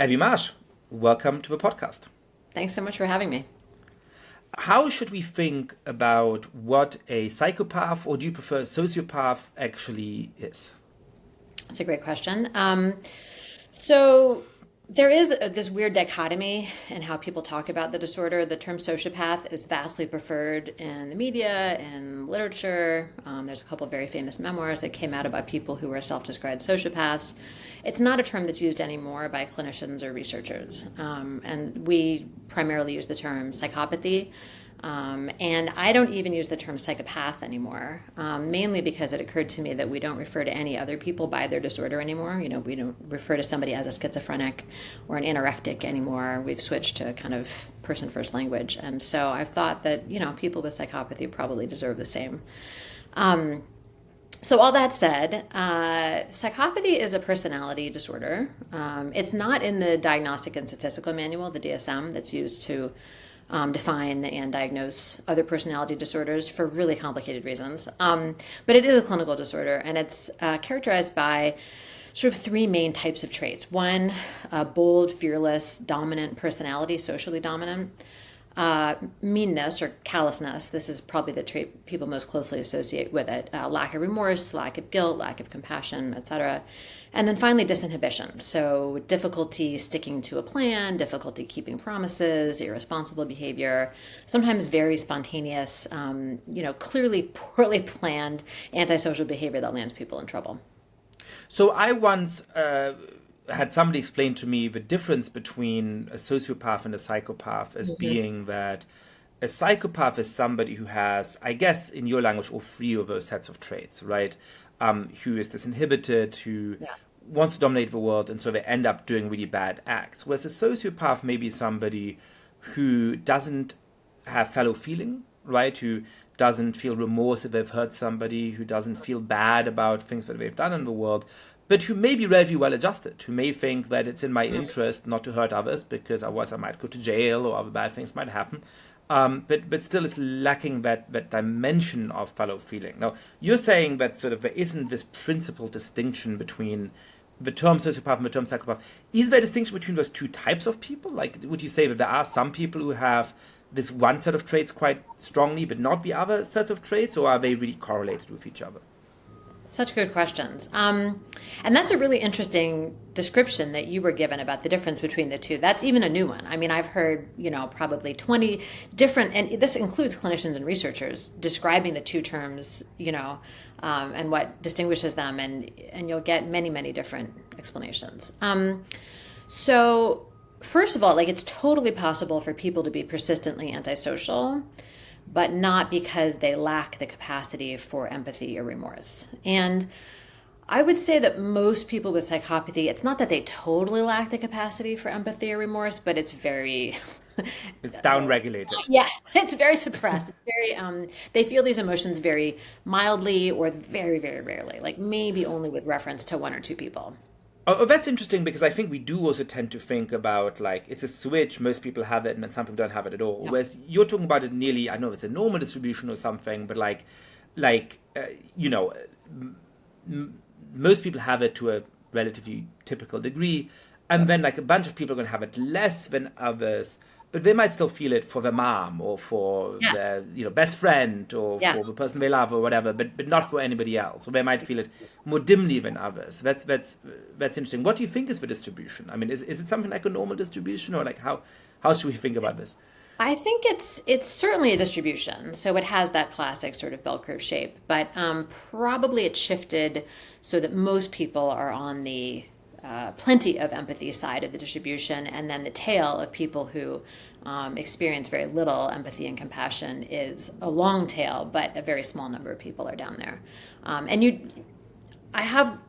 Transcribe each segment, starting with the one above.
Abby Marsh, welcome to the podcast. Thanks so much for having me. How should we think about what a psychopath, or do you prefer a sociopath, actually is? That's a great question. So there is this weird dichotomy in how people talk about the disorder. The term sociopath is vastly preferred in the media and literature. There's a couple of very famous memoirs that came out about people who were self-described sociopaths. It's not a term that's used anymore by clinicians or researchers. And we primarily use the term psychopathy. And I don't even use the term psychopath anymore, mainly because it occurred to me that we don't refer to any other people by their disorder anymore. You know, we don't refer to somebody as a schizophrenic or an anorectic anymore. We've switched to kind of person first language. And so I've thought that, people with psychopathy probably deserve the same. So all that said, psychopathy is a personality disorder. It's not in the Diagnostic and Statistical Manual, the DSM, that's used to define and diagnose other personality disorders for really complicated reasons. But it is a clinical disorder, and it's characterized by sort of three main types of traits. One, a bold, fearless, dominant personality, socially dominant. Meanness or callousness, this is probably the trait people most closely associate with it. Lack of remorse, lack of guilt, lack of compassion, etc. And then finally, disinhibition. So difficulty sticking to a plan, difficulty keeping promises, irresponsible behavior, sometimes very spontaneous, clearly poorly planned antisocial behavior that lands people in trouble. So I once had somebody explain to me the difference between a sociopath and a psychopath as being that a psychopath is somebody who has, I guess, in your language, all three of those sets of traits, right? Who is disinhibited, who Yeah. wants to dominate the world, and so they end up doing really bad acts. Whereas a sociopath may be somebody who doesn't have fellow feeling, right? Who doesn't feel remorse if they've hurt somebody, who doesn't feel bad about things that they've done in the world, but who may be relatively well adjusted, who may think that it's in my interest not to hurt others because otherwise I might go to jail or other bad things might happen. But still is lacking that dimension of fellow feeling. Now, you're saying that sort of there isn't this principal distinction between the term sociopath and the term psychopath. Is there a distinction between those two types of people? Like, would you say that there are some people who have this one set of traits quite strongly, but not the other sets of traits, or are they really correlated with each other? Such good questions. And that's a really interesting description that you were given about the difference between the two. That's even a new one. I mean, I've heard, probably 20 different, and this includes clinicians and researchers describing the two terms, and what distinguishes them. And you'll get many, many different explanations. So first of all, like it's totally possible for people to be persistently antisocial, but not because they lack the capacity for empathy or remorse. And I would say that most people with psychopathy, it's not that they totally lack the capacity for empathy or remorse, but it's very, It's downregulated. yes, it's very suppressed. It's very, they feel these emotions very mildly or very, very rarely, like maybe only with reference to one or two people. Oh, that's interesting because I think we do also tend to think about like it's a switch. Most people have it, and then some people don't have it at all. Yeah. Whereas you're talking about it nearly, I know it's a normal distribution or something, but like you know, most people have it to a relatively typical degree, and then like a bunch of people are going to have it less than others, but they might still feel it for their mom or for Yeah. their best friend or Yeah. for the person they love or whatever, but not for anybody else. Or they might feel it more dimly than others. That's interesting. What do you think is the distribution? I mean, is it something like a normal distribution, or like how should we think about this? I think it's certainly a distribution, so it has that classic sort of bell curve shape. But probably it shifted so that most people are on the plenty of empathy side of the distribution, and then the tail of people who experience very little empathy and compassion is a long tail, but a very small number of people are down there. I have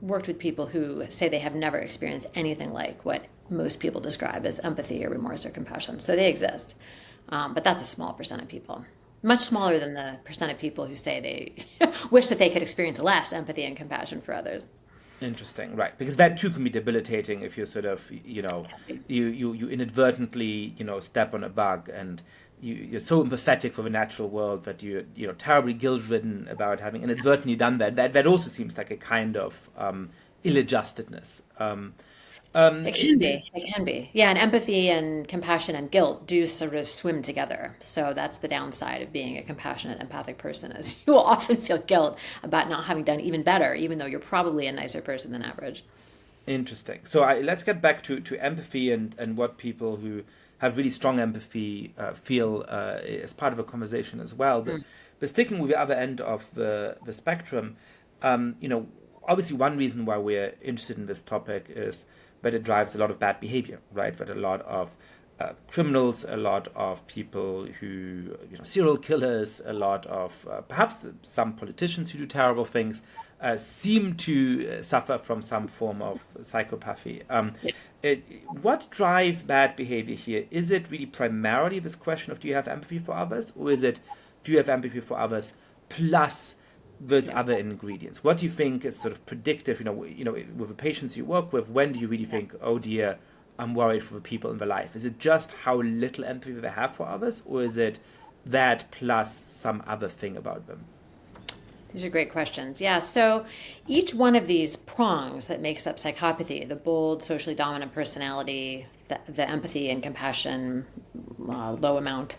worked with people who say they have never experienced anything like what most people describe as empathy or remorse or compassion. So they exist. But that's a small percent of people. Much smaller than the percent of people who say they wish that they could experience less empathy and compassion for others. Interesting, right? Because that too can be debilitating if you sort of, you inadvertently, step on a bug, and you're so empathetic for the natural world that you're terribly guilt-ridden about having inadvertently done that. That also seems like a kind of ill-adjustedness. It can be. It can be. Yeah, and empathy and compassion and guilt do sort of swim together. So that's the downside of being a compassionate, empathic person is you will often feel guilt about not having done even better, even though you're probably a nicer person than average. Interesting. So let's get back to empathy and what people who have really strong empathy feel as part of a conversation as well. But sticking with the other end of the spectrum, obviously one reason why we're interested in this topic is that it drives a lot of bad behavior, right? That a lot of criminals, a lot of people who, serial killers, a lot of perhaps some politicians who do terrible things seem to suffer from some form of psychopathy. What drives bad behavior here? Is it really primarily this question of do you have empathy for others, or is it do you have empathy for others plus those other ingredients? What do you think is sort of predictive? With the patients you work with, when do you really think, oh dear, I'm worried for the people in their life? Is it just how little empathy they have for others, or is it that plus some other thing about them? These are great questions. Yeah, so each one of these prongs that makes up psychopathy, the bold, socially dominant personality, the empathy and compassion, low amount,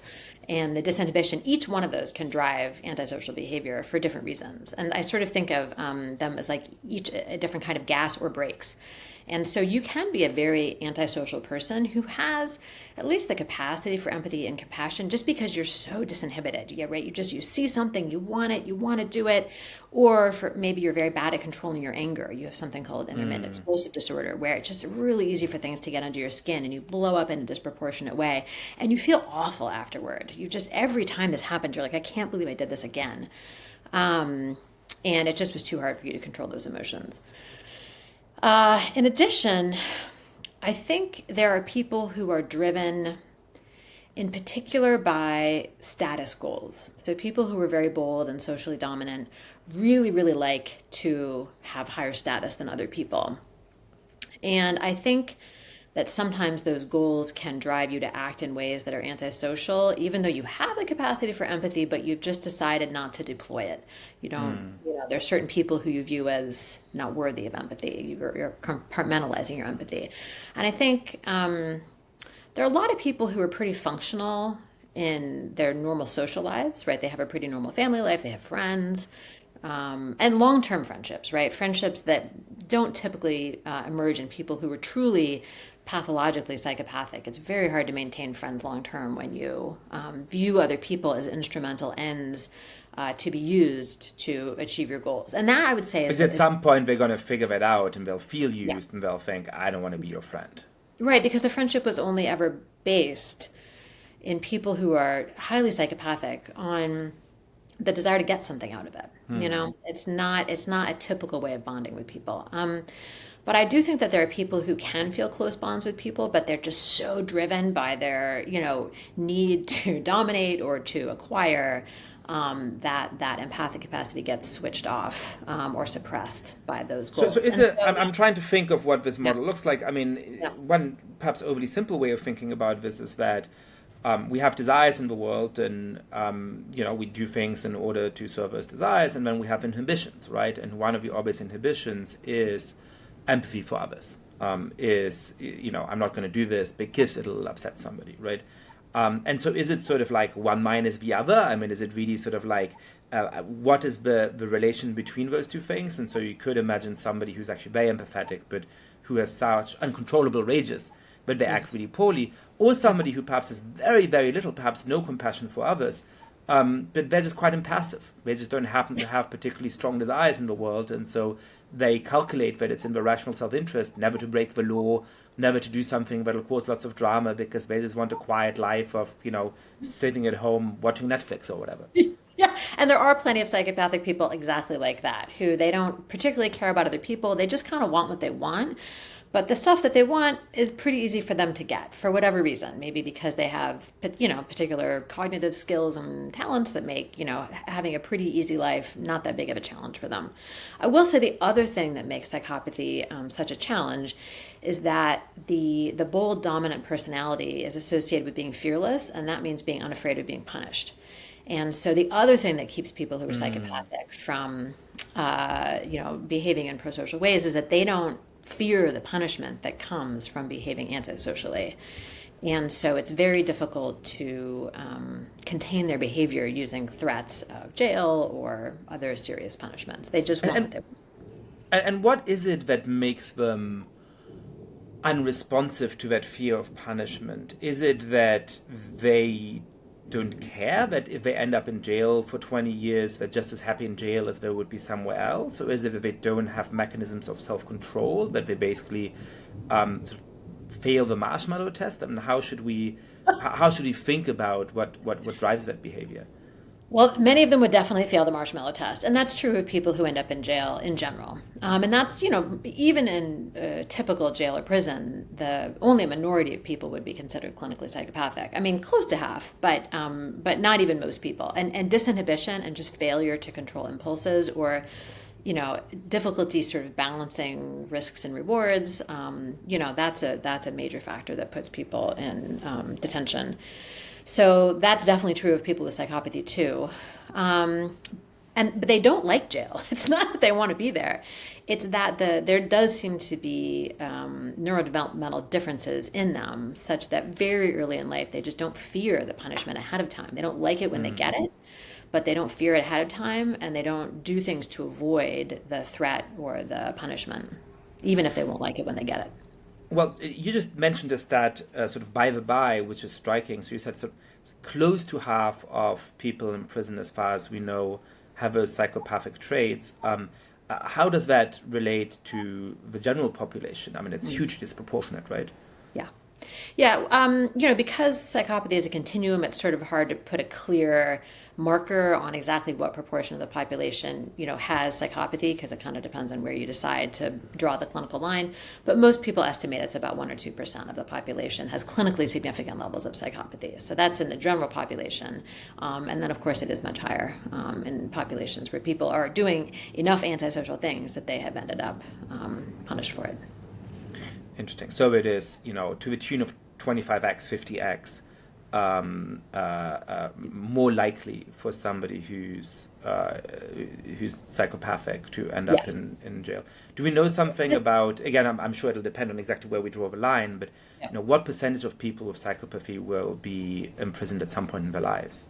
and the disinhibition, each one of those can drive antisocial behavior for different reasons. And I sort of think of them as like each a different kind of gas or brakes. And so you can be a very antisocial person who has at least the capacity for empathy and compassion just because you're so disinhibited. Yeah, right. You see something, you want it, you want to do it. Or maybe you're very bad at controlling your anger. You have something called intermittent explosive disorder where it's just really easy for things to get under your skin and you blow up in a disproportionate way and you feel awful afterward. Every time this happens, you're like, I can't believe I did this again. And it just was too hard for you to control those emotions. In addition, I think there are people who are driven in particular by status goals. So people who are very bold and socially dominant really, really like to have higher status than other people. And I think that sometimes those goals can drive you to act in ways that are antisocial, even though you have the capacity for empathy, but you've just decided not to deploy it. You don't, there are certain people who you view as not worthy of empathy. You're compartmentalizing your empathy. And I think there are a lot of people who are pretty functional in their normal social lives, right? They have a pretty normal family life, they have friends, and long-term friendships, right? Friendships that don't typically emerge in people who are truly pathologically psychopathic. It's very hard to maintain friends long-term when you view other people as instrumental ends to be used to achieve your goals. And that, I would say, is... Because at some point they're going to figure that out and they'll feel used and they'll think, I don't want to be your friend. Right, because the friendship was only ever based in people who are highly psychopathic on the desire to get something out of it. It's not a typical way of bonding with people. But I do think that there are people who can feel close bonds with people, but they're just so driven by their, need to dominate or to acquire that empathic capacity gets switched off or suppressed by those goals. I'm trying to think of what this model looks like. I mean, one perhaps overly simple way of thinking about this is that we have desires in the world, and we do things in order to serve those desires, and then we have inhibitions, right? And one of the obvious inhibitions is empathy for others. I'm not going to do this because it'll upset somebody, right? And so is it sort of like one minus the other? I mean, is it really sort of like, what is the relation between those two things? And so you could imagine somebody who's actually very empathetic, but who has such uncontrollable rages, but they act really poorly, or somebody who perhaps has very, very little, perhaps no compassion for others, but they're just quite impassive. They just don't happen to have particularly strong desires in the world, and so they calculate that it's in their rational self-interest never to break the law, never to do something that will cause lots of drama because they just want a quiet life of, sitting at home watching Netflix or whatever. Yeah, and there are plenty of psychopathic people exactly like that, who they don't particularly care about other people. They just kind of want what they want. But the stuff that they want is pretty easy for them to get for whatever reason. Maybe because they have, particular cognitive skills and talents that make, having a pretty easy life not that big of a challenge for them. I will say the other thing that makes psychopathy such a challenge is that the bold, dominant personality is associated with being fearless, and that means being unafraid of being punished. And so the other thing that keeps people who are psychopathic from, behaving in prosocial ways is that they don't fear the punishment that comes from behaving antisocially. And so it's very difficult to contain their behavior using threats of jail or other serious punishments. They just want what they want. And what is it that makes them unresponsive to that fear of punishment? Is it that they don't care, that if they end up in jail for 20 years, they're just as happy in jail as they would be somewhere else? Or is it that they don't have mechanisms of self-control, that they basically sort of fail the marshmallow test? I mean, how should we think about what drives that behavior? Well, many of them would definitely fail the marshmallow test, and that's true of people who end up in jail in general. And that's, even in typical jail or prison, only a minority of people would be considered clinically psychopathic. I mean, close to half, but not even most people. And disinhibition and just failure to control impulses, or difficulty sort of balancing risks and rewards, that's a major factor that puts people in detention. So that's definitely true of people with psychopathy too. But they don't like jail. It's not that they want to be there. It's that there does seem to be neurodevelopmental differences in them, such that very early in life, they just don't fear the punishment ahead of time. They don't like it when they get it, but they don't fear it ahead of time, and they don't do things to avoid the threat or the punishment, even if they won't like it when they get it. Well, you just mentioned a stat sort of by the by, which is striking. So you said close to half of people in prison, as far as we know, have those psychopathic traits. How does that relate to the general population? I mean, it's hugely disproportionate, right? Yeah. Yeah. Because psychopathy is a continuum, it's sort of hard to put a clear marker on exactly what proportion of the population, has psychopathy, because it kind of depends on where you decide to draw the clinical line. But most people estimate it's about 1 or 2% of the population has clinically significant levels of psychopathy. So that's in the general population. And then, of course, it is much higher in populations where people are doing enough antisocial things that they have ended up punished for it. Interesting. So it is, to the tune of 25x, 50x. More likely for somebody who's psychopathic to end up in jail. Do we know something about, again, I'm sure it'll depend on exactly where we draw the line, but what percentage of people with psychopathy will be imprisoned at some point in their lives?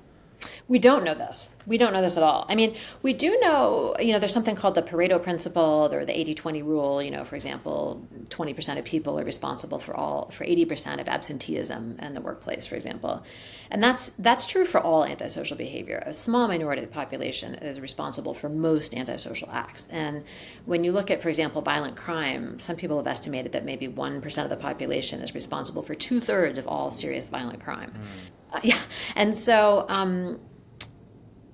We don't know this. We don't know this at all. I mean, we do know, there's something called the Pareto principle or the 80-20 rule. For example, 20% of people are responsible for 80% of absenteeism in the workplace, for example. And that's true for all antisocial behavior. A small minority of the population is responsible for most antisocial acts. And when you look at, for example, violent crime, some people have estimated that maybe 1% of the population is responsible for 2/3 of all serious violent crime. And so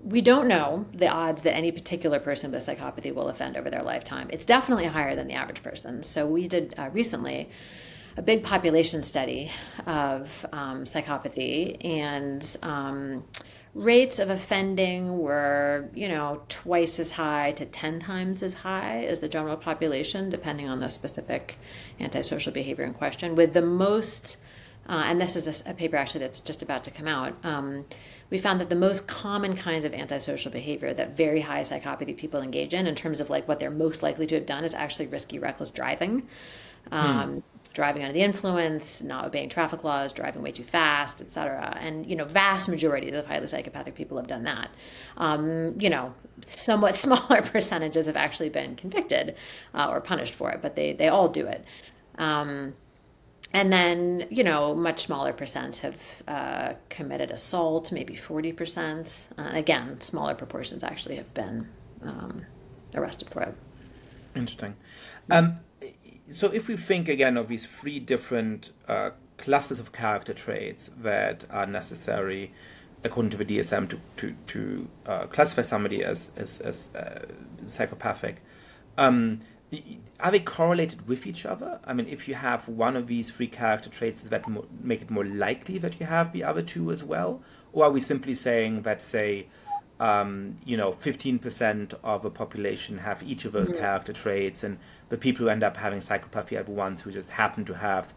we don't know the odds that any particular person with psychopathy will offend over their lifetime. It's definitely higher than the average person. So we did recently a big population study of psychopathy, and rates of offending were, twice as high to 10 times as high as the general population, depending on the specific antisocial behavior in question, with the most and this is a paper actually that's just about to come out, we found that the most common kinds of antisocial behavior that very high psychopathy people engage in terms of like what they're most likely to have done, is actually risky, reckless driving, driving under the influence, not obeying traffic laws, driving way too fast, etc. And, vast majority of highly psychopathic people have done that. Somewhat smaller percentages have actually been convicted or punished for it, but they all do it. And then, much smaller percents have committed assault, maybe 40%. Again, smaller proportions actually have been arrested for it. Interesting. So if we think again of these 3 different clusters of character traits that are necessary, according to the DSM, to classify somebody as psychopathic, are they correlated with each other? I mean, if you have one of these 3 character traits, does that make it more likely that you have the other 2 as well? Or are we simply saying that, say, 15% of the population have each of those character traits, and the people who end up having psychopathy are the ones who just happen to have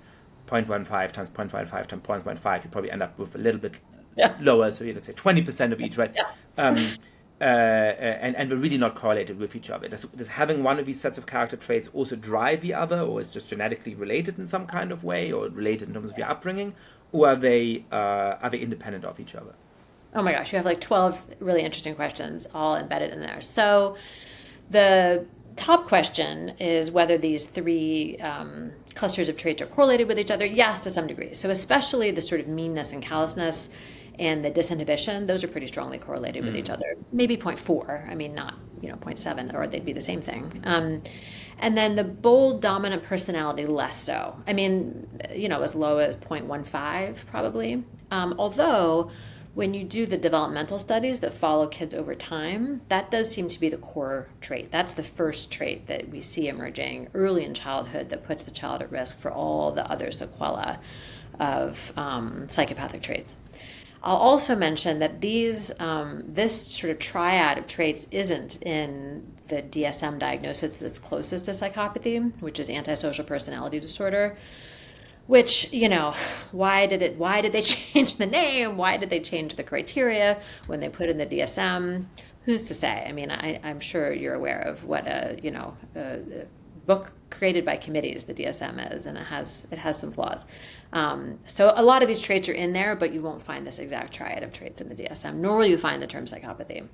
0.15 times 0.15 times 0.15, you probably end up with a little bit lower, so let's say 20% of each, right? and we're really not correlated with each other. Does having one of these sets of character traits also drive the other, or is just genetically related in some kind of way, or related in terms of your upbringing, or are they independent of each other? Oh my gosh, you have like 12 really interesting questions all embedded in there. So the top question is whether these three clusters of traits are correlated with each other. Yes, to some degree. So especially the sort of meanness and callousness and the disinhibition, those are pretty strongly correlated with each other. Maybe 0.4, I mean, not 0.7, or they'd be the same thing. And then the bold, dominant personality, less so. I mean, as low as 0.15 probably. Although when you do the developmental studies that follow kids over time, that does seem to be the core trait. That's the first trait that we see emerging early in childhood that puts the child at risk for all the other sequelae of psychopathic traits. I'll also mention that this sort of triad of traits isn't in the DSM diagnosis that's closest to psychopathy, which is antisocial personality disorder. Which, why did they change the name? Why did they change the criteria when they put in the DSM? Who's to say? I mean, I'm sure you're aware of what a book created by committees the DSM is, and it has some flaws. So a lot of these traits are in there, but you won't find this exact triad of traits in the DSM, nor will you find the term psychopathy.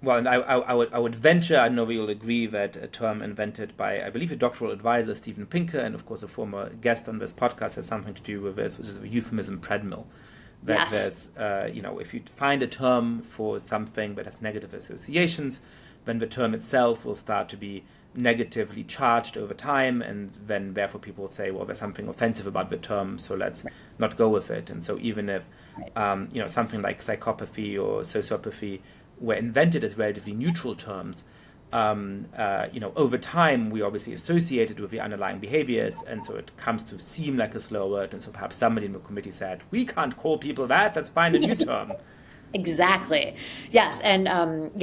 Well, and I would venture, I know you'll agree, that a term invented by, I believe, a doctoral advisor, Steven Pinker, and of course a former guest on this podcast, has something to do with this, which is the euphemism treadmill. That yes. There's, if you find a term for something that has negative associations, then the term itself will start to be negatively charged over time, and then therefore people will say, well, there's something offensive about the term, so let's not go with it. And so even if, something like psychopathy or sociopathy were invented as relatively neutral terms, over time we obviously associated with the underlying behaviors, and so it comes to seem like a slow word, and so perhaps somebody in the committee said, we can't call people that, let's find a new term. Exactly. Yes. And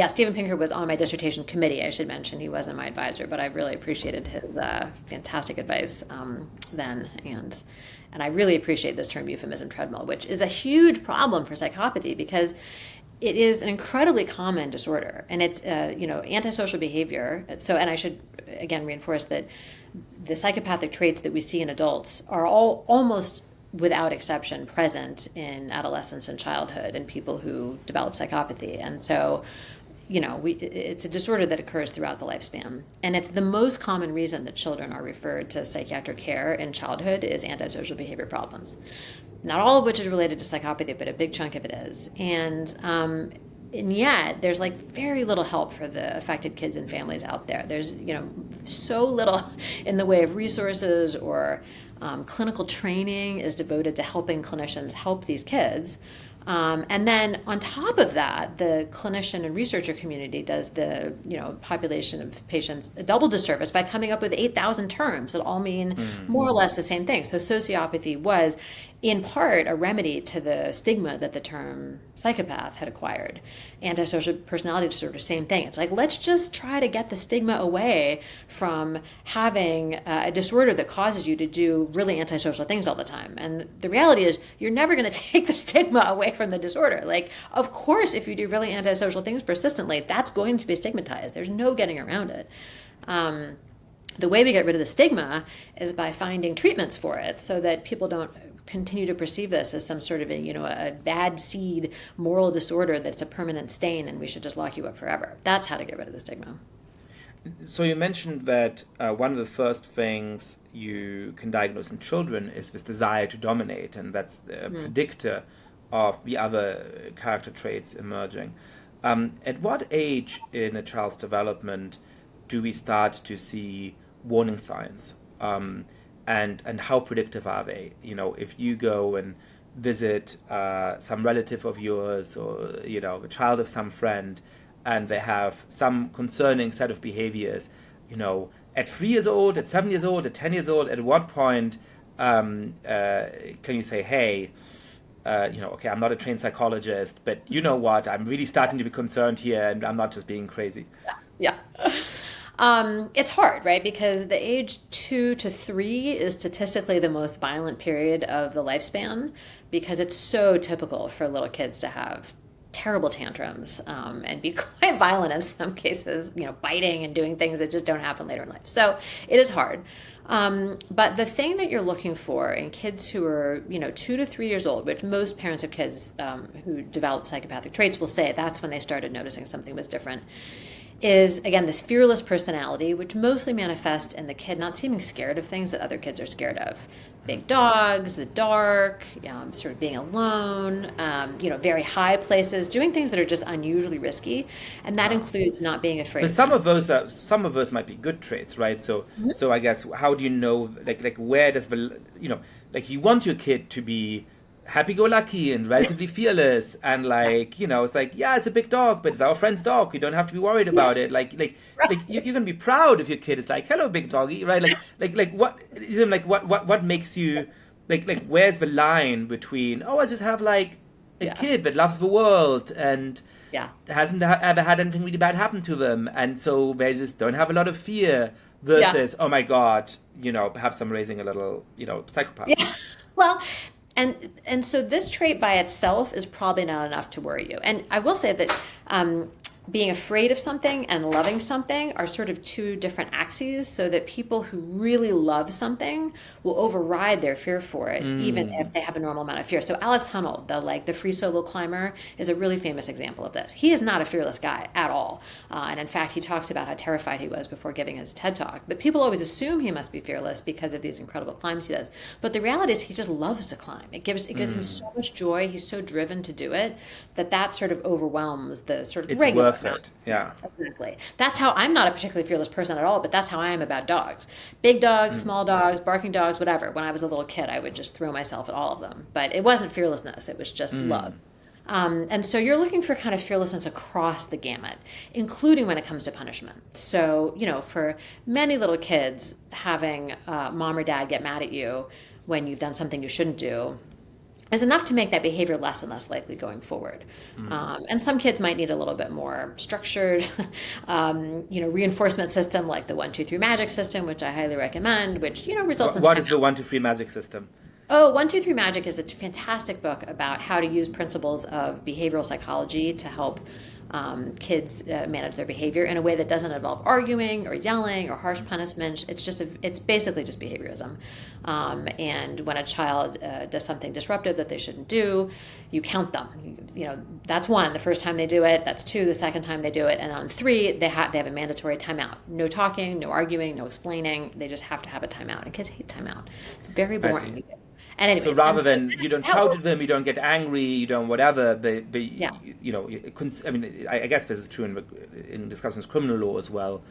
Steven Pinker was on my dissertation committee, I should mention. He wasn't my advisor, but I really appreciated his fantastic advice then. And I really appreciate this term euphemism treadmill, which is a huge problem for psychopathy because it is an incredibly common disorder, and it's antisocial behavior. So, and I should again reinforce that the psychopathic traits that we see in adults are all almost without exception present in adolescence and childhood in people who develop psychopathy. And so, it's a disorder that occurs throughout the lifespan. And it's the most common reason that children are referred to psychiatric care in childhood is antisocial behavior problems. Not all of which is related to psychopathy, but a big chunk of it is. And yet there's like very little help for the affected kids and families out there. There's, so little in the way of resources or clinical training is devoted to helping clinicians help these kids. And then on top of that, the clinician and researcher community does the population of patients a double disservice by coming up with 8,000 terms that all mean more or less the same thing. So sociopathy was in part a remedy to the stigma that the term psychopath had acquired. Antisocial personality disorder, same thing. It's like, let's just try to get the stigma away from having a disorder that causes you to do really antisocial things all the time. And the reality is you're never going to take the stigma away from the disorder. Like, of course, if you do really antisocial things persistently, that's going to be stigmatized. There's no getting around it. The way we get rid of the stigma is by finding treatments for it so that people don't continue to perceive this as some sort of a bad seed moral disorder that's a permanent stain and we should just lock you up forever. That's how to get rid of the stigma. So you mentioned that one of the first things you can diagnose in children is this desire to dominate, and that's a predictor of the other character traits emerging. At what age in a child's development do we start to see warning signs? And how predictive are they? If you go and visit some relative of yours or, the child of some friend, and they have some concerning set of behaviors, at 3 years old, at 7 years old, at 10 years old, at what point can you say, hey, okay, I'm not a trained psychologist, but you know what, I'm really starting to be concerned here and I'm not just being crazy. Yeah. It's hard, right? Because the age 2 to 3 is statistically the most violent period of the lifespan because it's so typical for little kids to have terrible tantrums and be quite violent in some cases, biting and doing things that just don't happen later in life. So it is hard. But the thing that you're looking for in kids who are, 2 to 3 years old, which most parents of kids who develop psychopathic traits will say that's when they started noticing something was different, is, again, this fearless personality, which mostly manifests in the kid not seeming scared of things that other kids are scared of. Big dogs, the dark, sort of being alone, very high places, doing things that are just unusually risky, and that includes not being afraid. But some of those might be good traits, right? So I guess how do you know, like where does you want your kid to be happy-go-lucky and relatively fearless, and it's like, yeah, it's a big dog, but it's our friend's dog. We don't have to be worried about it. You're gonna be proud if your kid is like, hello, big doggy, right? What makes you where's the line between, I just have a kid that loves the world and hasn't ever had anything really bad happen to them, and so they just don't have a lot of fear, versus oh my god, perhaps I'm raising a little psychopath. Yeah. Well. And so this trait by itself is probably not enough to worry you. And I will say that being afraid of something and loving something are sort of two different axes, so that people who really love something will override their fear for it, even if they have a normal amount of fear. So Alex Honnold, the free solo climber, is a really famous example of this. He is not a fearless guy at all. And in fact, he talks about how terrified he was before giving his TED Talk. But people always assume he must be fearless because of these incredible climbs he does. But the reality is he just loves to climb. It gives him so much joy. He's so driven to do it that sort of overwhelms the sort of regular. It. Yeah, exactly. That's how I'm not a particularly fearless person at all, but that's how I am about dogs. Big dogs, small dogs, barking dogs, whatever. When I was a little kid, I would just throw myself at all of them. But it wasn't fearlessness. It was just love. And so you're looking for kind of fearlessness across the gamut, including when it comes to punishment. So, for many little kids, having mom or dad get mad at you when you've done something you shouldn't do is enough to make that behavior less and less likely going forward. And some kids might need a little bit more structured, reinforcement system, like the 1, 2, 3 magic system, which I highly recommend, which, results in... What is the 1, 2, 3 magic system? Oh, 1, 2, 3 Magic is a fantastic book about how to use principles of behavioral psychology to help kids manage their behavior in a way that doesn't involve arguing or yelling or harsh punishment. It's basically just behaviorism. And when a child does something disruptive that they shouldn't do, you count them. That's 1, the first time they do it. That's 2, the second time they do it. And on 3, they have a mandatory timeout. No talking, no arguing, no explaining. They just have to have a timeout. And kids hate timeout. It's very boring. And anyways, so rather than you don't shout at them, you don't get angry, you don't whatever, but I guess this is true in discussions of criminal law as well,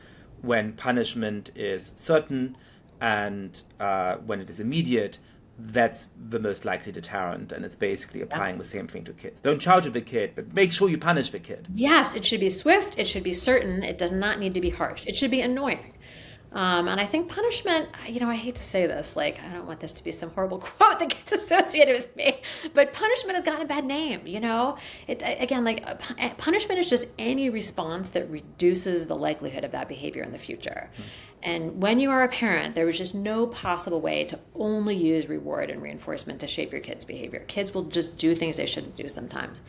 when punishment is certain and when it is immediate, that's the most likely deterrent, and it's basically applying the same thing to kids. Don't shout at the kid, but make sure you punish the kid. Yes, it should be swift, it should be certain, it does not need to be harsh, it should be annoying. And I think punishment, I hate to say this, I don't want this to be some horrible quote that gets associated with me, but punishment has gotten a bad name, punishment is just any response that reduces the likelihood of that behavior in the future. And when you are a parent, there is just no possible way to only use reward and reinforcement to shape your kids' behavior. Kids will just do things they shouldn't do sometimes.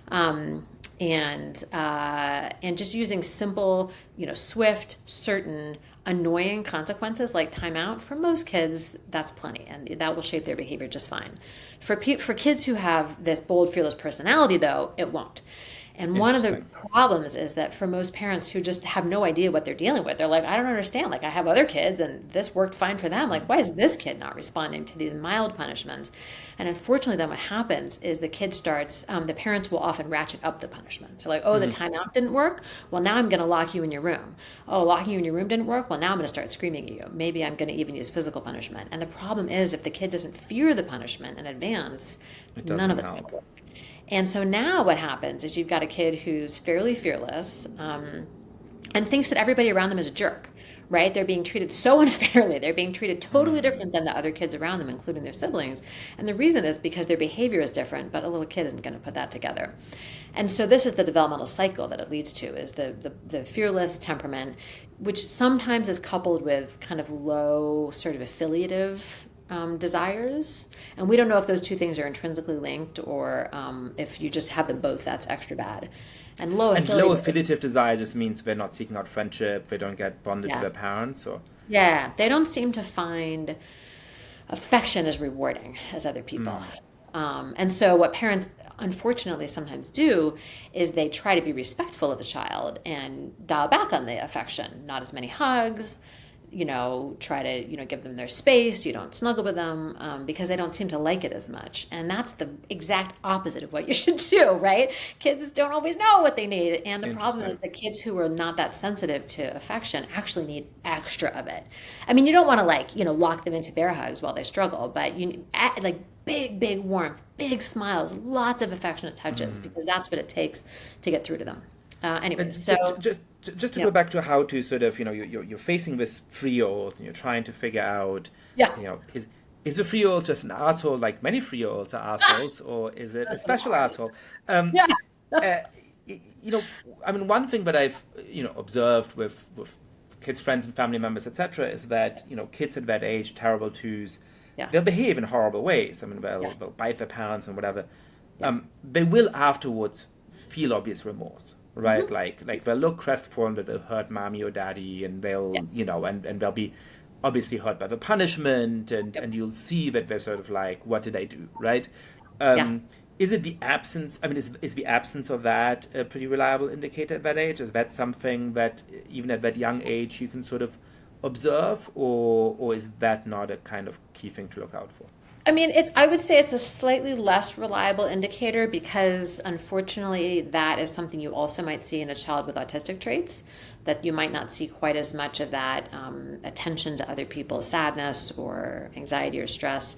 And just using simple, swift, certain, annoying consequences like timeout, for most kids, that's plenty, and that will shape their behavior just fine. For kids who have this bold, fearless personality, though, it won't. And one of the problems is that for most parents who just have no idea what they're dealing with, they're like, I don't understand. I have other kids and this worked fine for them. Why is this kid not responding to these mild punishments? And unfortunately, then what happens is the kid starts, the parents will often ratchet up the punishments. They're like, the timeout didn't work. Well, now I'm going to lock you in your room. Oh, locking you in your room didn't work. Well, now I'm going to start screaming at you. Maybe I'm going to even use physical punishment. And the problem is if the kid doesn't fear the punishment in advance, none of it's going to work. And so now what happens is you've got a kid who's fairly fearless and thinks that everybody around them is a jerk, right? They're being treated so unfairly. They're being treated totally different than the other kids around them, including their siblings. And the reason is because their behavior is different, but a little kid isn't going to put that together. And so this is the developmental cycle that it leads to, is the fearless temperament, which sometimes is coupled with kind of low sort of affiliative desires. And we don't know if those two things are intrinsically linked or if you just have them both, that's extra bad. And low affiliative desire just means they're not seeking out friendship, they don't get bonded to their parents, or they don't seem to find affection as rewarding as other people. And so what parents unfortunately sometimes do is they try to be respectful of the child and dial back on the affection. Not as many hugs, try to, give them their space. You don't snuggle with them because they don't seem to like it as much. And that's the exact opposite of what you should do, right? Kids don't always know what they need. And the problem is that kids who are not that sensitive to affection actually need extra of it. I mean, you don't want to lock them into bear hugs while they struggle, but big warmth, big smiles, lots of affectionate touches, because that's what it takes to get through to them. Anyway, so just to go back to how to sort of, you're facing this 3-year-old and you're trying to figure out, is the 3-year-old just an asshole like many 3-year-olds are assholes, or is it a special asshole? I mean, one thing that I've, observed with kids, friends and family members, etc., is that, kids at that age, terrible twos, they'll behave in horrible ways. I mean, they'll bite their parents and whatever. They will afterwards feel obvious remorse. Right, like they'll look crestfallen that they'll hurt mommy or daddy, and they'll, and they'll be obviously hurt by the punishment, and you'll see that they're sort of like, what did I do, right? Is it the absence? I mean, is the absence of that a pretty reliable indicator at that age? Is that something that even at that young age you can sort of observe, or is that not a kind of key thing to look out for? I mean, I would say it's a slightly less reliable indicator because, unfortunately, that is something you also might see in a child with autistic traits, that you might not see quite as much of that attention to other people's sadness or anxiety or stress.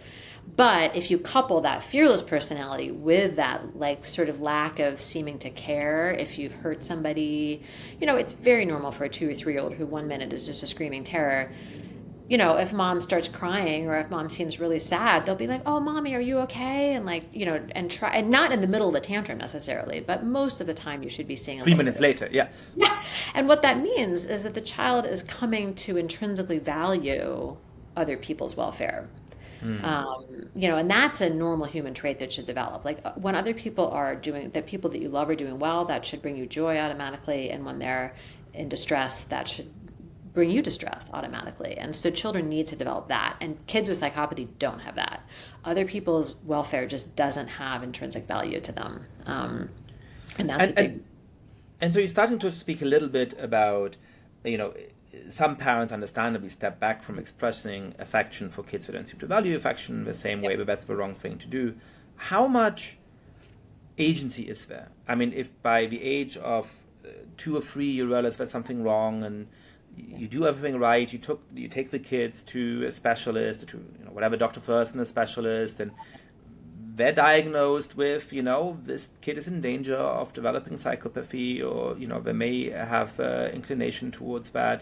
But if you couple that fearless personality with that sort of lack of seeming to care, if you've hurt somebody, it's very normal for a 2 or 3-year-old who 1 minute is just a screaming terror. If mom starts crying or if mom seems really sad, they'll be like, "Oh, mommy, are you okay?" And and try, and not in the middle of a tantrum necessarily, but most of the time you should be seeing 3 minutes later. Yeah. And what that means is that the child is coming to intrinsically value other people's welfare. And that's a normal human trait that should develop. Like when other people the people that you love are doing well, that should bring you joy automatically. And when they're in distress, that should bring you distress automatically. And so children need to develop that. And kids with psychopathy don't have that. Other people's welfare just doesn't have intrinsic value to them. And that's a big... And so you're starting to speak a little bit about, some parents understandably step back from expressing affection for kids who don't seem to value affection in the same way, but that's the wrong thing to do. How much agency is there? I mean, if by the age of 2 or 3 you realize there's something wrong and you do everything right, you take the kids to a specialist, or to whatever doctor first and a specialist, and they're diagnosed with, this kid is in danger of developing psychopathy, or, they may have inclination towards that.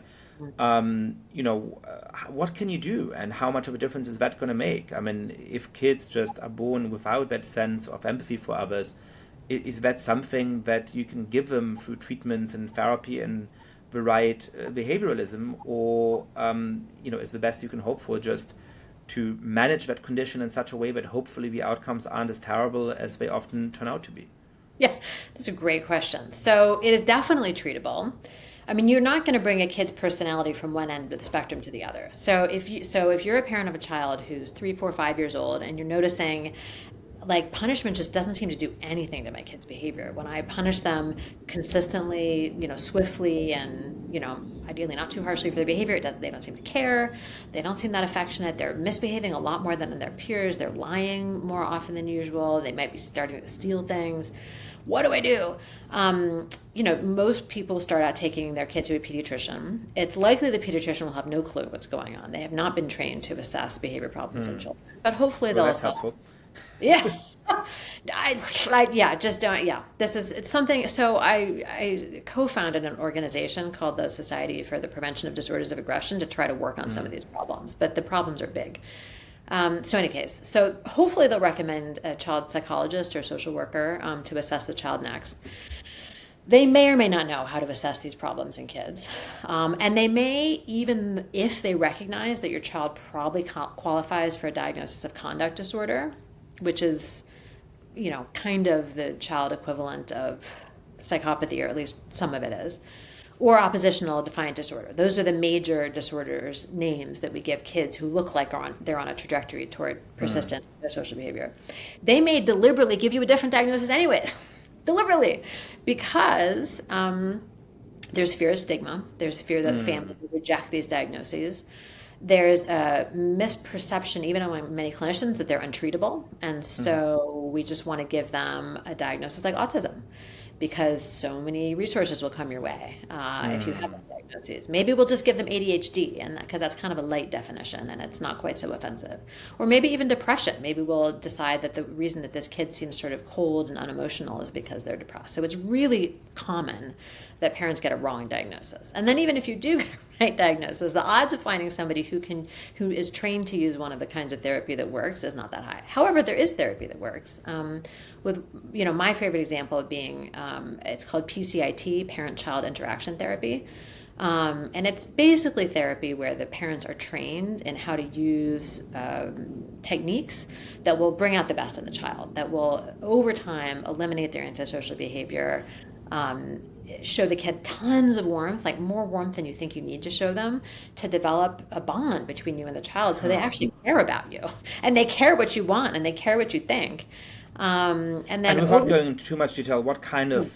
What can you do, and how much of a difference is that going to make? I mean, if kids just are born without that sense of empathy for others, is that something that you can give them through treatments and therapy and the right behavioralism, or is the best you can hope for just to manage that condition in such a way that hopefully the outcomes aren't as terrible as they often turn out to be? Yeah, that's a great question. So it is definitely treatable. I mean, you're not going to bring a kid's personality from one end of the spectrum to the other. So if you're a parent of a child who's 3, 4, 5 years old and you're noticing punishment just doesn't seem to do anything to my kids' behavior. When I punish them consistently, swiftly, and, ideally not too harshly for their behavior, they don't seem to care. They don't seem that affectionate. They're misbehaving a lot more than their peers. They're lying more often than usual. They might be starting to steal things. What do I do? Most people start out taking their kid to a pediatrician. It's likely the pediatrician will have no clue what's going on. They have not been trained to assess behavior problems in children. But hopefully they'll assess. Helpful. Yeah. It's something. So I co-founded an organization called the Society for the Prevention of Disorders of Aggression to try to work on some of these problems, but the problems are big. So in any case, so hopefully they'll recommend a child psychologist or social worker to assess the child next. They may or may not know how to assess these problems in kids. And they may, even if they recognize that your child probably qualifies for a diagnosis of conduct disorder, which is, kind of the child equivalent of psychopathy, or at least some of it is, or oppositional defiant disorder. Those are the major disorders names that we give kids who look like they're on a trajectory toward persistent social behavior. They may deliberately give you a different diagnosis anyways. Deliberately, because there's fear of stigma. There's fear that the family will reject these diagnoses. There's a misperception, even among many clinicians, that they're untreatable. And so we just want to give them a diagnosis like autism, because so many resources will come your way if you have that diagnosis. Maybe we'll just give them ADHD, and because that's kind of a light definition and it's not quite so offensive. Or maybe even depression. Maybe we'll decide that the reason that this kid seems sort of cold and unemotional is because they're depressed. So it's really common that parents get a wrong diagnosis. And then even if you do get a right diagnosis, the odds of finding somebody who is trained to use one of the kinds of therapy that works is not that high. However, there is therapy that works. With my favorite example being, it's called PCIT, Parent-Child Interaction Therapy. And it's basically therapy where the parents are trained in how to use techniques that will bring out the best in the child, that will over time eliminate their antisocial behavior, show the kid tons of warmth, like more warmth than you think you need to show them, to develop a bond between you and the child, so they actually care about you and they care what you want and they care what you think. And without going into too much detail, what kind of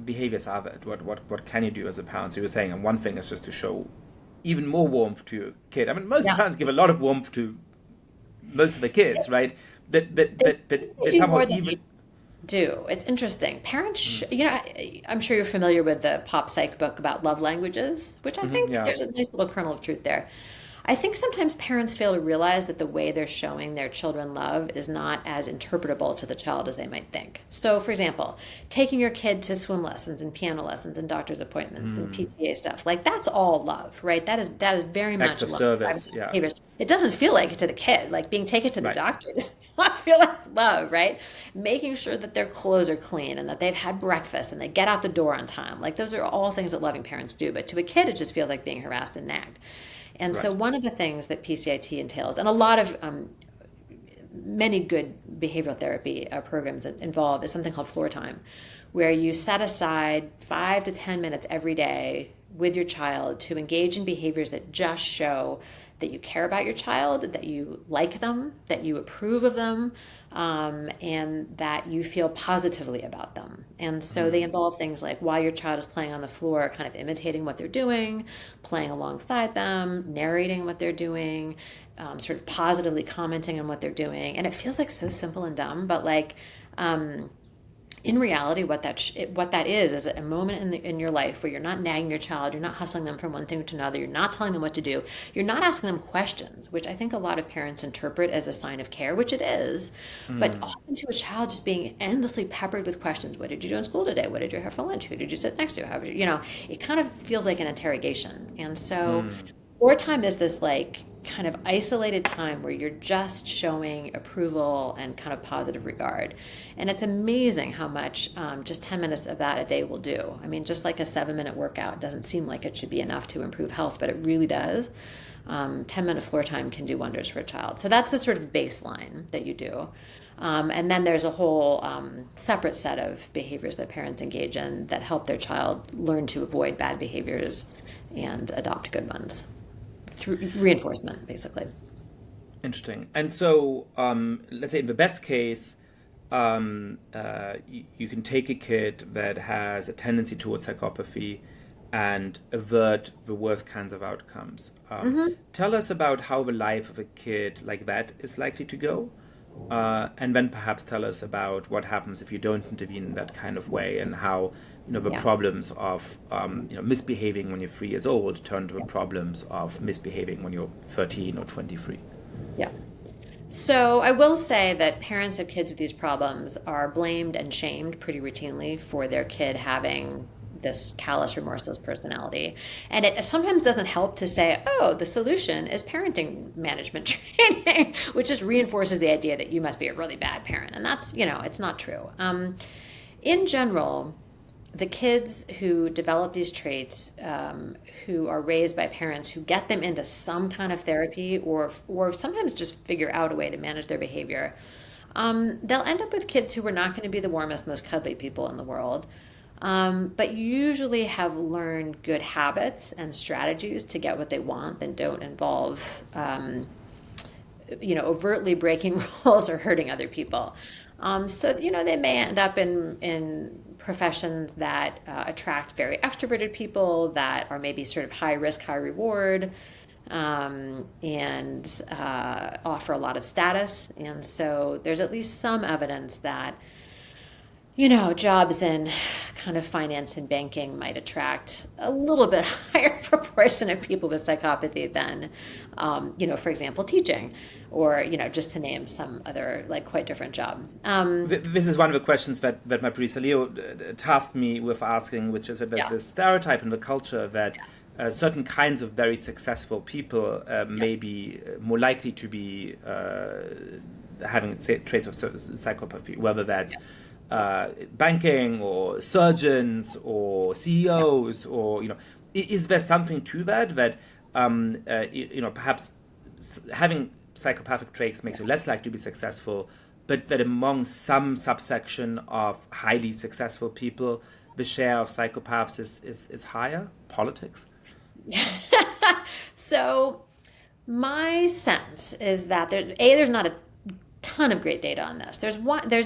behaviors are that? What can you do as a parent? So you're saying, and one thing is just to show even more warmth to your kid. I mean, most parents give a lot of warmth to most of the kids, right? But somehow even do. It's interesting. Parents, I'm sure you're familiar with the pop psych book about love languages, which I think there's a nice little kernel of truth there. I think sometimes parents fail to realize that the way they're showing their children love is not as interpretable to the child as they might think. So, for example, taking your kid to swim lessons and piano lessons and doctor's appointments and PTA stuff, like that's all love, right? That is very much acts of love. service. Yeah. It doesn't feel like it to the kid. Like being taken to the doctor does not feel like love, right? Making sure that their clothes are clean and that they've had breakfast and they get out the door on time. Like those are all things that loving parents do. But to a kid, it just feels like being harassed and nagged. And so one of the things that PCIT entails, and a lot of many good behavioral therapy programs that involve, is something called floor time, where you set aside 5 to 10 minutes every day with your child to engage in behaviors that just show that you care about your child, that you like them, that you approve of them, and that you feel positively about them. And so they involve things like, while your child is playing on the floor, kind of imitating what they're doing, playing alongside them, narrating what they're doing, sort of positively commenting on what they're doing. And it feels like so simple and dumb, but like in reality, what that is a moment in your life where you're not nagging your child, you're not hustling them from one thing to another, you're not telling them what to do, you're not asking them questions, which I think a lot of parents interpret as a sign of care, which it is, but often to a child just being endlessly peppered with questions. What did you do in school today? What did you have for lunch? Who did you sit next to? It kind of feels like an interrogation. And so wartime is this like kind of isolated time where you're just showing approval and kind of positive regard. And it's amazing how much just 10 minutes of that a day will do. I mean, just like a 7-minute workout doesn't seem like it should be enough to improve health, but it really does. 10-minute floor time can do wonders for a child. So that's the sort of baseline that you do. And then there's a whole separate set of behaviors that parents engage in that help their child learn to avoid bad behaviors and adopt good ones. Through reinforcement, basically. Interesting. And so, let's say in the best case, you can take a kid that has a tendency towards psychopathy and avert the worst kinds of outcomes. Tell us about how the life of a kid like that is likely to go. And then perhaps tell us about what happens if you don't intervene in that kind of way, and how the problems of misbehaving when you're 3 years old turn to the problems of misbehaving when you're 13 or 23. Yeah. So I will say that parents of kids with these problems are blamed and shamed pretty routinely for their kid having this callous, remorseless personality. And it sometimes doesn't help to say, oh, the solution is parenting management training, which just reinforces the idea that you must be a really bad parent. And that's, it's not true. In general, the kids who develop these traits, who are raised by parents who get them into some kind of therapy, or sometimes just figure out a way to manage their behavior, they'll end up with kids who are not going to be the warmest, most cuddly people in the world, but usually have learned good habits and strategies to get what they want that don't involve, overtly breaking rules or hurting other people. So, they may end up in professions that attract very extroverted people that are maybe sort of high risk, high reward, and offer a lot of status. And so there's at least some evidence that, jobs in kind of finance and banking might attract a little bit higher proportion of people with psychopathy than, for example, teaching, or, just to name some other quite different job. This is one of the questions that my producer Leo tasked me with asking, which is that there's this stereotype in the culture that certain kinds of very successful people may be more likely to be having traits of psychopathy, whether that's banking or surgeons or CEOs, or is there something to that perhaps having psychopathic traits makes you less likely to be successful, but that among some subsection of highly successful people the share of psychopaths is higher? Politics? So my sense is that there's not a ton of great data on this. There's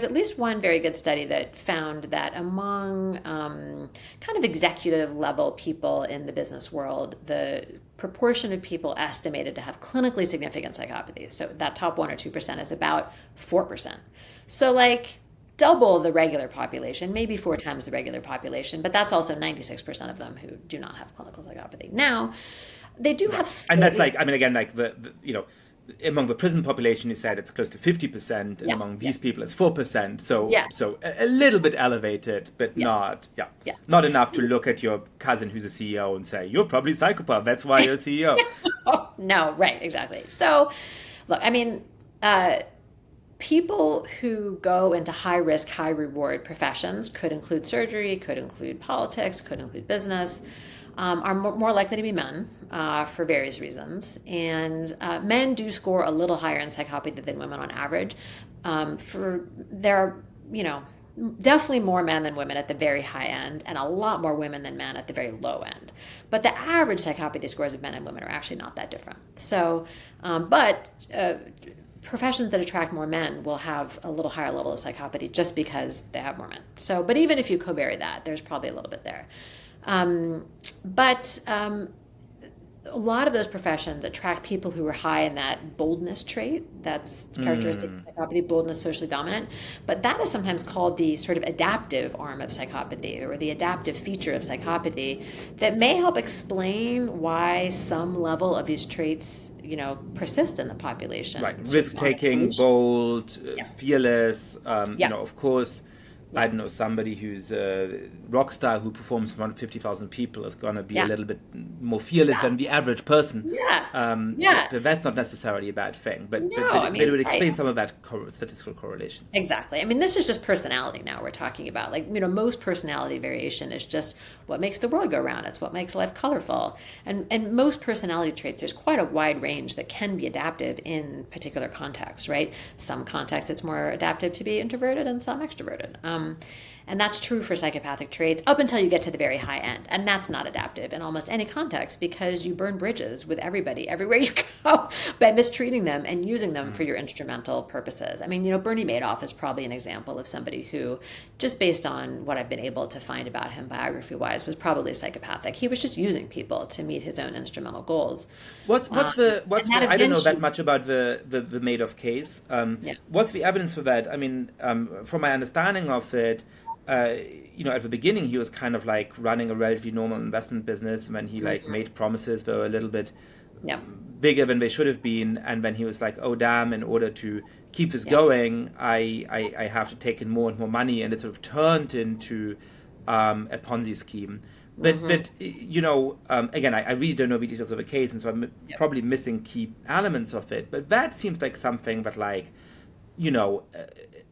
at least one very good study that found that among kind of executive level people in the business world, the proportion of people estimated to have clinically significant psychopathy, so that top 1 or 2%, is about 4%. So double the regular population, maybe 4 times the regular population, but that's also 96% of them who do not have clinical psychopathy. Now, they do have and that's the among the prison population, you said it's close to 50%, and among these people it's 4%. So a little bit elevated, but not enough to look at your cousin who's a CEO and say, you're probably a psychopath, that's why you're a CEO. No, right, exactly. So, look, people who go into high risk, high reward professions, could include surgery, could include politics, could include business, are more likely to be men for various reasons. And men do score a little higher in psychopathy than women on average. There are, definitely more men than women at the very high end, and a lot more women than men at the very low end. But the average psychopathy scores of men and women are actually not that different. So, professions that attract more men will have a little higher level of psychopathy just because they have more men. So, but even if you covary that, there's probably a little bit there. But a lot of those professions attract people who are high in that boldness trait that's characteristic of psychopathy, boldness, socially dominant. But that is sometimes called the sort of adaptive arm of psychopathy, or the adaptive feature of psychopathy, that may help explain why some level of these traits, persist in the population. Right, risk-taking, bold, fearless, of course. I don't know, somebody who's a rock star who performs in front of 50,000 people is going to be a little bit more fearless than the average person. But that's not necessarily a bad thing. But it would explain some of that statistical correlation. Exactly. This is just personality now we're talking about. Most personality variation is just what makes the world go round. It's what makes life colorful. And most personality traits, there's quite a wide range that can be adaptive in particular contexts, right? Some contexts it's more adaptive to be introverted and some extroverted. And that's true for psychopathic traits up until you get to the very high end. And that's not adaptive in almost any context, because you burn bridges with everybody everywhere you go by mistreating them and using them for your instrumental purposes. Bernie Madoff is probably an example of somebody who, just based on what I've been able to find about him biography-wise, was probably psychopathic. He was just using people to meet his own instrumental goals. I don't know that much about the Madoff case. What's the evidence for that? From my understanding of it, at the beginning he was kind of running a relatively normal investment business, and when he made promises that were a little bit bigger than they should have been, and then he was like, oh damn, in order to keep this going, I have to take in more and more money, and it sort of turned into a Ponzi scheme. But again, I really don't know the details of the case, and so I'm probably missing key elements of it. But that seems like something that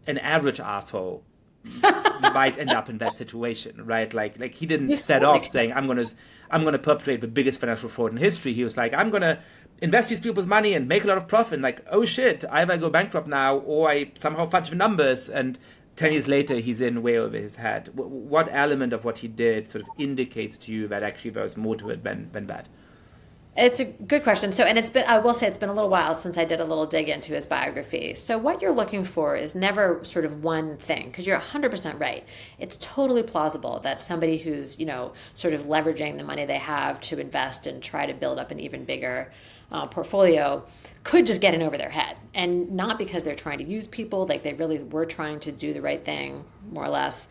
an average asshole might end up in that situation, right? Like he didn't You set certainly off saying, I'm gonna perpetrate the biggest financial fraud in history. He was like, I'm gonna invest these people's money and make a lot of profit. And like, oh shit, either I go bankrupt now or I somehow fudge the numbers. And 10 years later, he's in way over his head. What element of what he did sort of indicates to you that actually there was more to it than bad? It's a good question. So, and I will say it's been a little while since I did a little dig into his biography. So what you're looking for is never sort of one thing, because you're 100% right. It's totally plausible that somebody who's, sort of leveraging the money they have to invest and try to build up an even bigger portfolio could just get in over their head. And not because they're trying to use people, like they really were trying to do the right thing, more or less.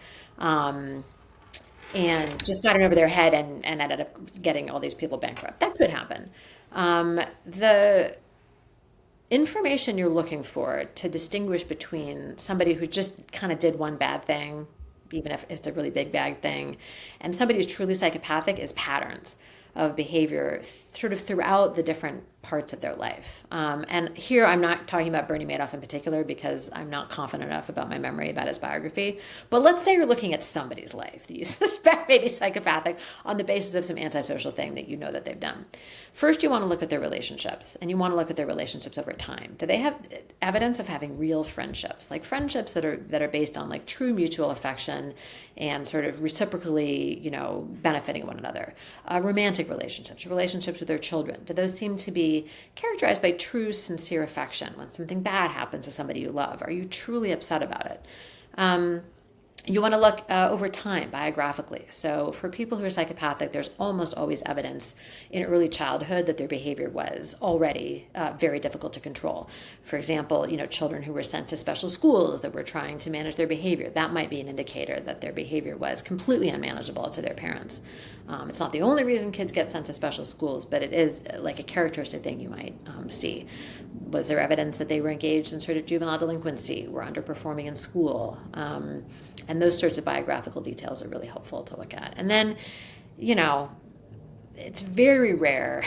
And just got it over their head and ended up getting all these people bankrupt. That could happen. The information you're looking for to distinguish between somebody who just kind of did one bad thing, even if it's a really big bad thing, and somebody who's truly psychopathic is patterns of behavior sort of throughout the different parts of their life. And here I'm not talking about Bernie Madoff in particular because I'm not confident enough about my memory about his biography. But let's say you're looking at somebody's life that you suspect may be psychopathic on the basis of some antisocial thing that you know that they've done. First, you want to look at their relationships, and you want to look at their relationships over time. Do they have evidence of having real friendships, like friendships that are based on like true mutual affection and sort of reciprocally, benefiting one another? Romantic relationships with their children. Do those seem to be characterized by true, sincere affection? When something bad happens to somebody you love, are you truly upset about it? You want to look over time, biographically. So for people who are psychopathic, there's almost always evidence in early childhood that their behavior was already very difficult to control. For example, children who were sent to special schools that were trying to manage their behavior, that might be an indicator that their behavior was completely unmanageable to their parents. It's not the only reason kids get sent to special schools, but it is like a characteristic thing you might see. Was there evidence that they were engaged in sort of juvenile delinquency, were underperforming in school? And those sorts of biographical details are really helpful to look at. And then, it's very rare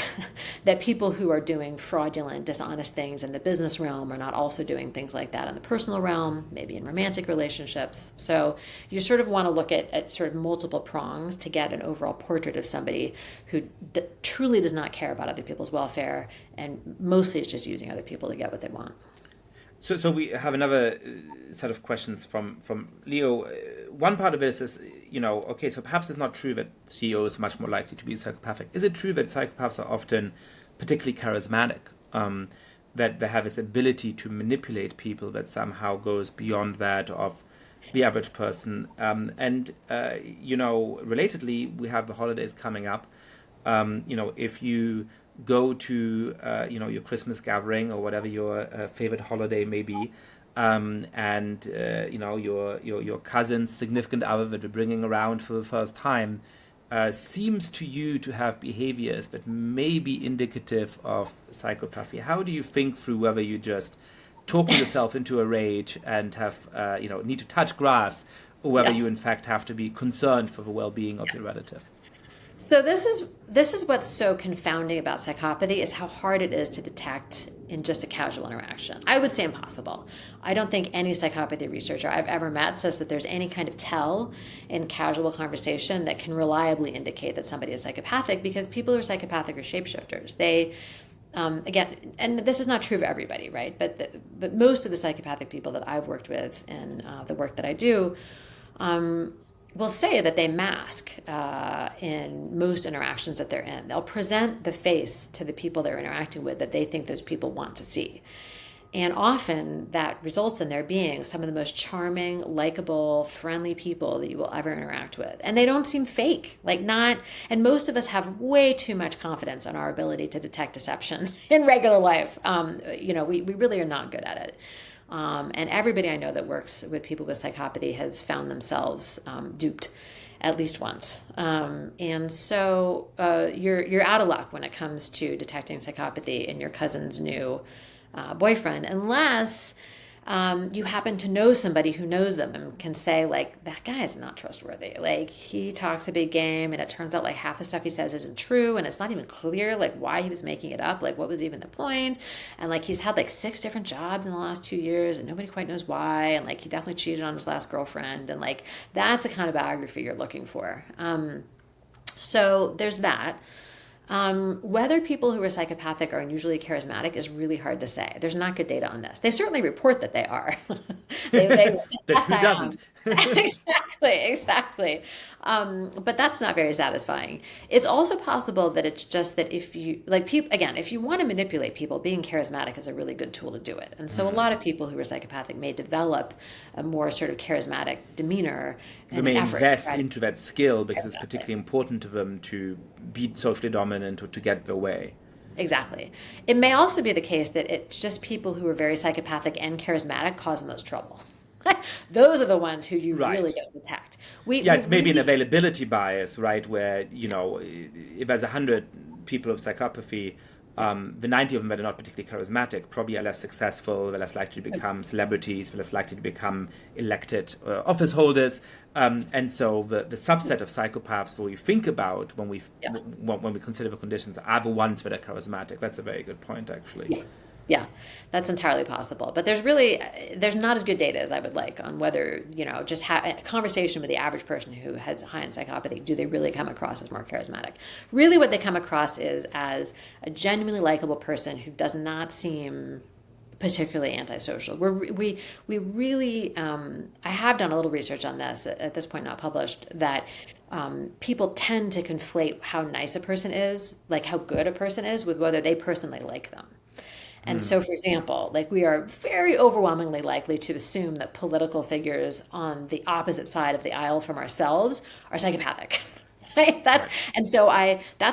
that people who are doing fraudulent, dishonest things in the business realm are not also doing things like that in the personal realm, maybe in romantic relationships. So you sort of want to look at sort of multiple prongs to get an overall portrait of somebody who truly does not care about other people's welfare and mostly is just using other people to get what they want. So we have another set of questions from Leo. One part of this is, okay, so perhaps it's not true that CEOs are much more likely to be psychopathic. Is it true that psychopaths are often particularly charismatic, that they have this ability to manipulate people that somehow goes beyond that of the average person? Relatedly, we have the holidays coming up. If you go to your Christmas gathering or whatever your favorite holiday may be, and your cousin's significant other that you're bringing around for the first time seems to you to have behaviors that may be indicative of psychopathy. How do you think through whether you just talk yourself into a rage and have need to touch grass, or whether you in fact have to be concerned for the well-being of your relative? So this is what's so confounding about psychopathy is how hard it is to detect in just a casual interaction. I would say impossible. I don't think any psychopathy researcher I've ever met says that there's any kind of tell in casual conversation that can reliably indicate that somebody is psychopathic, because people who are psychopathic are shapeshifters. They again, and this is not true of everybody, right? But most of the psychopathic people that I've worked with and the work that I do will say that they mask in most interactions that they're in. They'll present the face to the people they're interacting with that they think those people want to see. And often that results in there being some of the most charming, likable, friendly people that you will ever interact with. And they don't seem fake, and most of us have way too much confidence in our ability to detect deception in regular life. We really are not good at it. And everybody I know that works with people with psychopathy has found themselves duped at least once. And so you're out of luck when it comes to detecting psychopathy in your cousin's new boyfriend, unless You happen to know somebody who knows them and can say, like, that guy is not trustworthy. Like, he talks a big game, and it turns out like half the stuff he says isn't true, and it's not even clear like why he was making it up. Like, what was even the point? And like, he's had like 6 different jobs in the last 2 years, and nobody quite knows why. And like, he definitely cheated on his last girlfriend. And like, that's the kind of biography you're looking for. So there's that. Whether people who are psychopathic are unusually charismatic is really hard to say. There's not good data on this. They certainly report that they are. they will say, yes, Who doesn't? Exactly. But that's not very satisfying. It's also possible that it's just that if you, like, people, again, if you want to manipulate people, being charismatic is a really good tool to do it. And so a lot of people who are psychopathic may develop a more sort of charismatic demeanor. They may effort, invest right? into that skill because Exactly. it's particularly important to them to be socially dominant or to get their way. Exactly. It may also be the case that it's just people who are very psychopathic and charismatic cause the most trouble. Those are the ones who you Right. really don't detect. It's maybe an availability bias, right? Where, if there's 100 people of psychopathy, the 90 of them that are not particularly charismatic probably are less successful, they're less likely to become celebrities, they're less likely to become elected office holders. And so the subset of psychopaths that we think about when we consider the conditions are the ones that are charismatic. That's a very good point, actually. Yeah, that's entirely possible. But there's not as good data as I would like on whether, just have a conversation with the average person who has high in psychopathy, do they really come across as more charismatic? Really what they come across is as a genuinely likable person who does not seem particularly antisocial. We really, I have done a little research on this, at this point not published, that people tend to conflate how nice a person is, like how good a person is, with whether they personally like them. And so, for example, like, we are very overwhelmingly likely to assume that political figures on the opposite side of the aisle from ourselves are psychopathic. Right? That's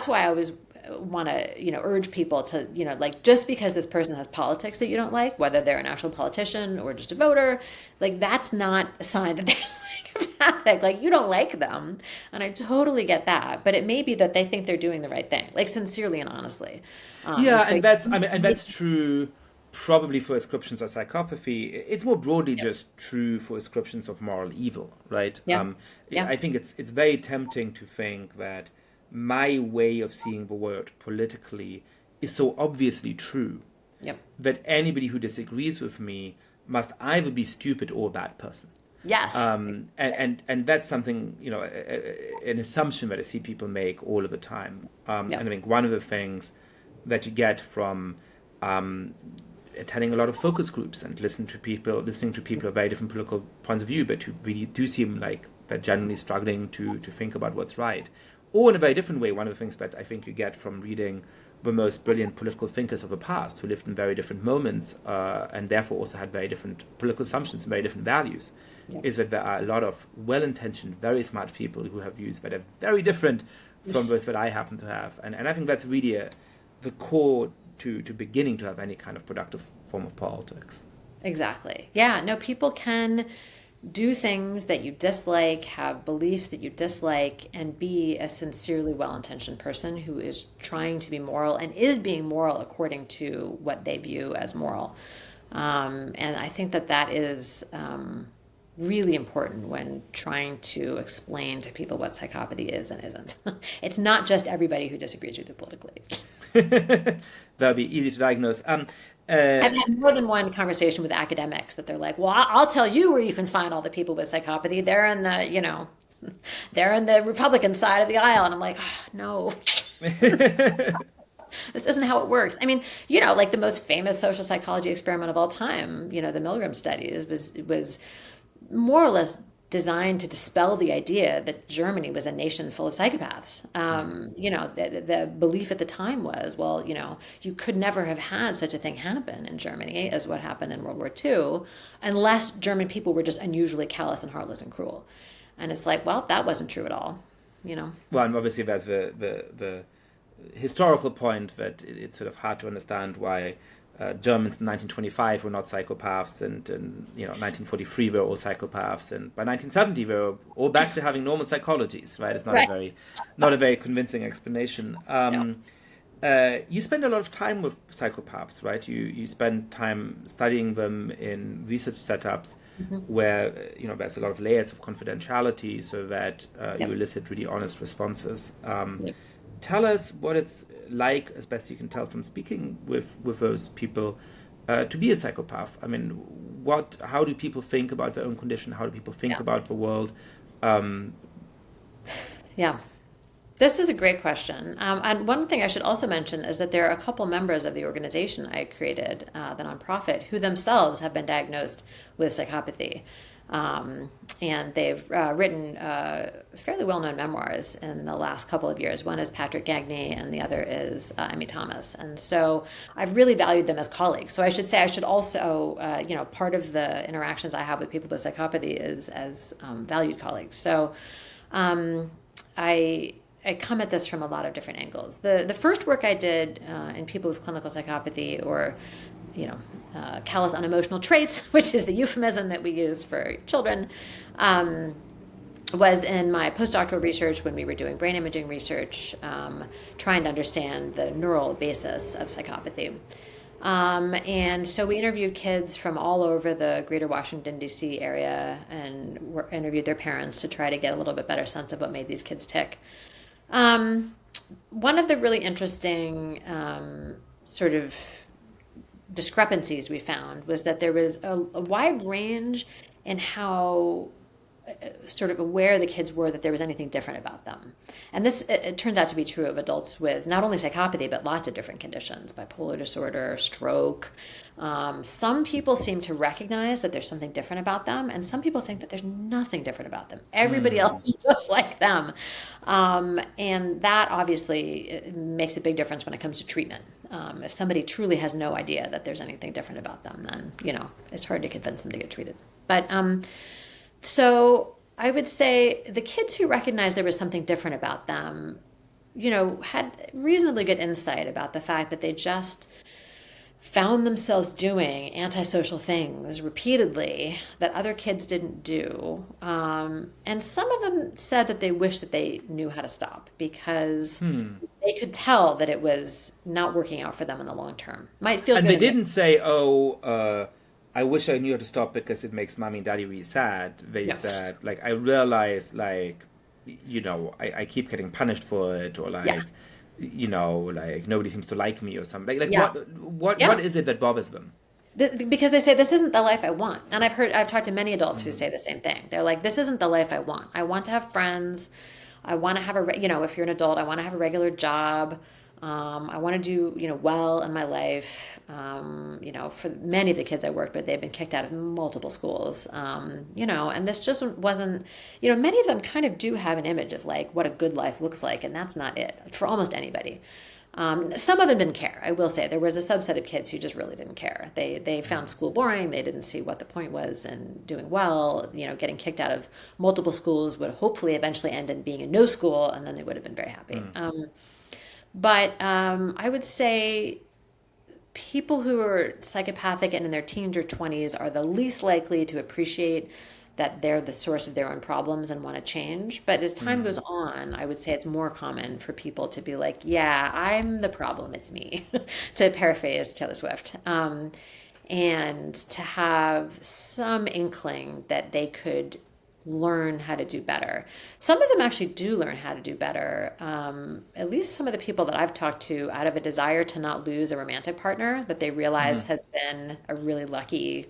why I always want to, urge people to, like, just because this person has politics that you don't like, whether they're an actual politician or just a voter, like, that's not a sign that they're psychopathic. Like, you don't like them. And I totally get that. But it may be that they think they're doing the right thing, like, sincerely and honestly. That's true probably for ascriptions of psychopathy. It's more broadly just true for ascriptions of moral evil, right? I think it's very tempting to think that my way of seeing the world politically is so obviously true that anybody who disagrees with me must either be stupid or a bad person. Yes. And that's something, an assumption that I see people make all of the time. And I think one of the things that you get from attending a lot of focus groups and listening to people of very different political points of view, but who really do seem like they're genuinely struggling to think about what's right. Or in a very different way, one of the things that I think you get from reading the most brilliant political thinkers of the past who lived in very different moments and therefore also had very different political assumptions and very different values is that there are a lot of well-intentioned, very smart people who have views that are very different from those that I happen to have. And I think that's really the core to beginning to have any kind of productive form of politics. Exactly. Yeah, no, people can do things that you dislike, have beliefs that you dislike, and be a sincerely well-intentioned person who is trying to be moral and is being moral according to what they view as moral. And I think that is really important when trying to explain to people what psychopathy is and isn't. It's not just everybody who disagrees with you politically. That'll be easy to diagnose. I've had more than one conversation with academics that they're like, well, I'll tell you where you can find all the people with psychopathy. They're in the Republican side of the aisle. And I'm like, oh, no. This isn't how it works. I mean, like the most famous social psychology experiment of all time, the Milgram studies was more or less designed to dispel the idea that Germany was a nation full of psychopaths. The belief at the time was, well, you could never have had such a thing happen in Germany as what happened in World War II, unless German people were just unusually callous and heartless and cruel. And it's like, well, that wasn't true at all, Well, and obviously there's the historical point that it's sort of hard to understand why Germans in 1925 were not psychopaths, and 1943 were all psychopaths, and by 1970 we were all back to having normal psychologies. Right? It's not a very convincing explanation. No. You spend a lot of time with psychopaths, right? You spend time studying them in research setups where there's a lot of layers of confidentiality, so that you Yep. elicit really honest responses. Yep. Tell us what it's like, as best you can tell from speaking with those people, to be a psychopath. I mean, how do people think about their own condition? How do people think Yeah. about the world? Um, Yeah. This is a great question. And one thing I should also mention is that there are a couple members of the organization I created, the nonprofit, who themselves have been diagnosed with psychopathy. And they've written fairly well-known memoirs in the last couple of years. One is Patrick Gagne, and the other is Emmy Thomas. And so I've really valued them as colleagues. So I should say I should also, part of the interactions I have with people with psychopathy is as valued colleagues. So I come at this from a lot of different angles. The first work I did in people with clinical psychopathy, or callous unemotional traits, which is the euphemism that we use for children, was in my postdoctoral research when we were doing brain imaging research, trying to understand the neural basis of psychopathy. And so we interviewed kids from all over the greater Washington, D.C. area, and interviewed their parents to try to get a little bit better sense of what made these kids tick. One of the really interesting sort of discrepancies we found was that there was a wide range in how sort of aware the kids were that there was anything different about them. And this, it turns out to be true of adults with not only psychopathy, but lots of different conditions, bipolar disorder, stroke. Some people seem to recognize that there's something different about them, and some people think that there's nothing different about them. Everybody else is just like them. And that obviously makes a big difference when it comes to treatment. If somebody truly has no idea that there's anything different about them, then, it's hard to convince them to get treated. But so I would say the kids who recognized there was something different about them, had reasonably good insight about the fact that they just found themselves doing antisocial things repeatedly that other kids didn't do. And some of them said that they wished that they knew how to stop, because they could tell that it was not working out for them in the long term. Might feel And good they in the didn't say, I wish I knew how to stop because it makes mommy and daddy really sad. They No. said, I realize, I keep getting punished for it, or Yeah. nobody seems to like me or something. Yeah. What Yeah. is it that bothers them? Because they say, this isn't the life I want. And I've talked to many adults who say the same thing. They're like, this isn't the life I want. I want to have friends. I want to have if you're an adult, I want to have a regular job. I want to do, well in my life. For many of the kids I worked with, they've been kicked out of multiple schools. And this just wasn't, many of them kind of do have an image of what a good life looks like. And that's not it for almost anybody. Some of them didn't care. I will say there was a subset of kids who just really didn't care. They found school boring. They didn't see what the point was in doing well. Getting kicked out of multiple schools would hopefully eventually end in being in no school, and then they would have been very happy. But I would say people who are psychopathic and in their teens or 20s are the least likely to appreciate that they're the source of their own problems and want to change. But as time goes on, I would say it's more common for people to be like, yeah, I'm the problem, it's me, to paraphrase Taylor Swift. And to have some inkling that they could learn how to do better. Some of them actually do learn how to do better. At least some of the people that I've talked to, out of a desire to not lose a romantic partner that they realize has been a really lucky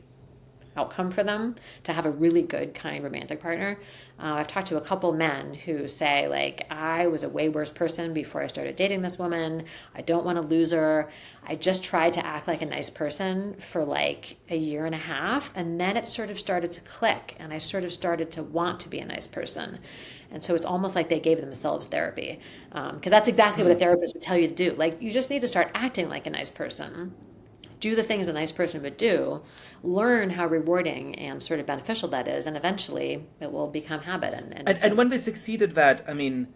outcome for them, to have a really good, kind romantic partner. I've talked to a couple men who say, I was a way worse person before I started dating this woman. I don't want to lose her. I just tried to act like a nice person for a year and a half, and then it sort of started to click, and I sort of started to want to be a nice person. And so it's almost like they gave themselves therapy, because that's exactly what a therapist would tell you to do. You just need to start acting like a nice person. Do the things a nice person would do, learn how rewarding and sort of beneficial that is, and eventually it will become habit. And when they succeed at that, I mean,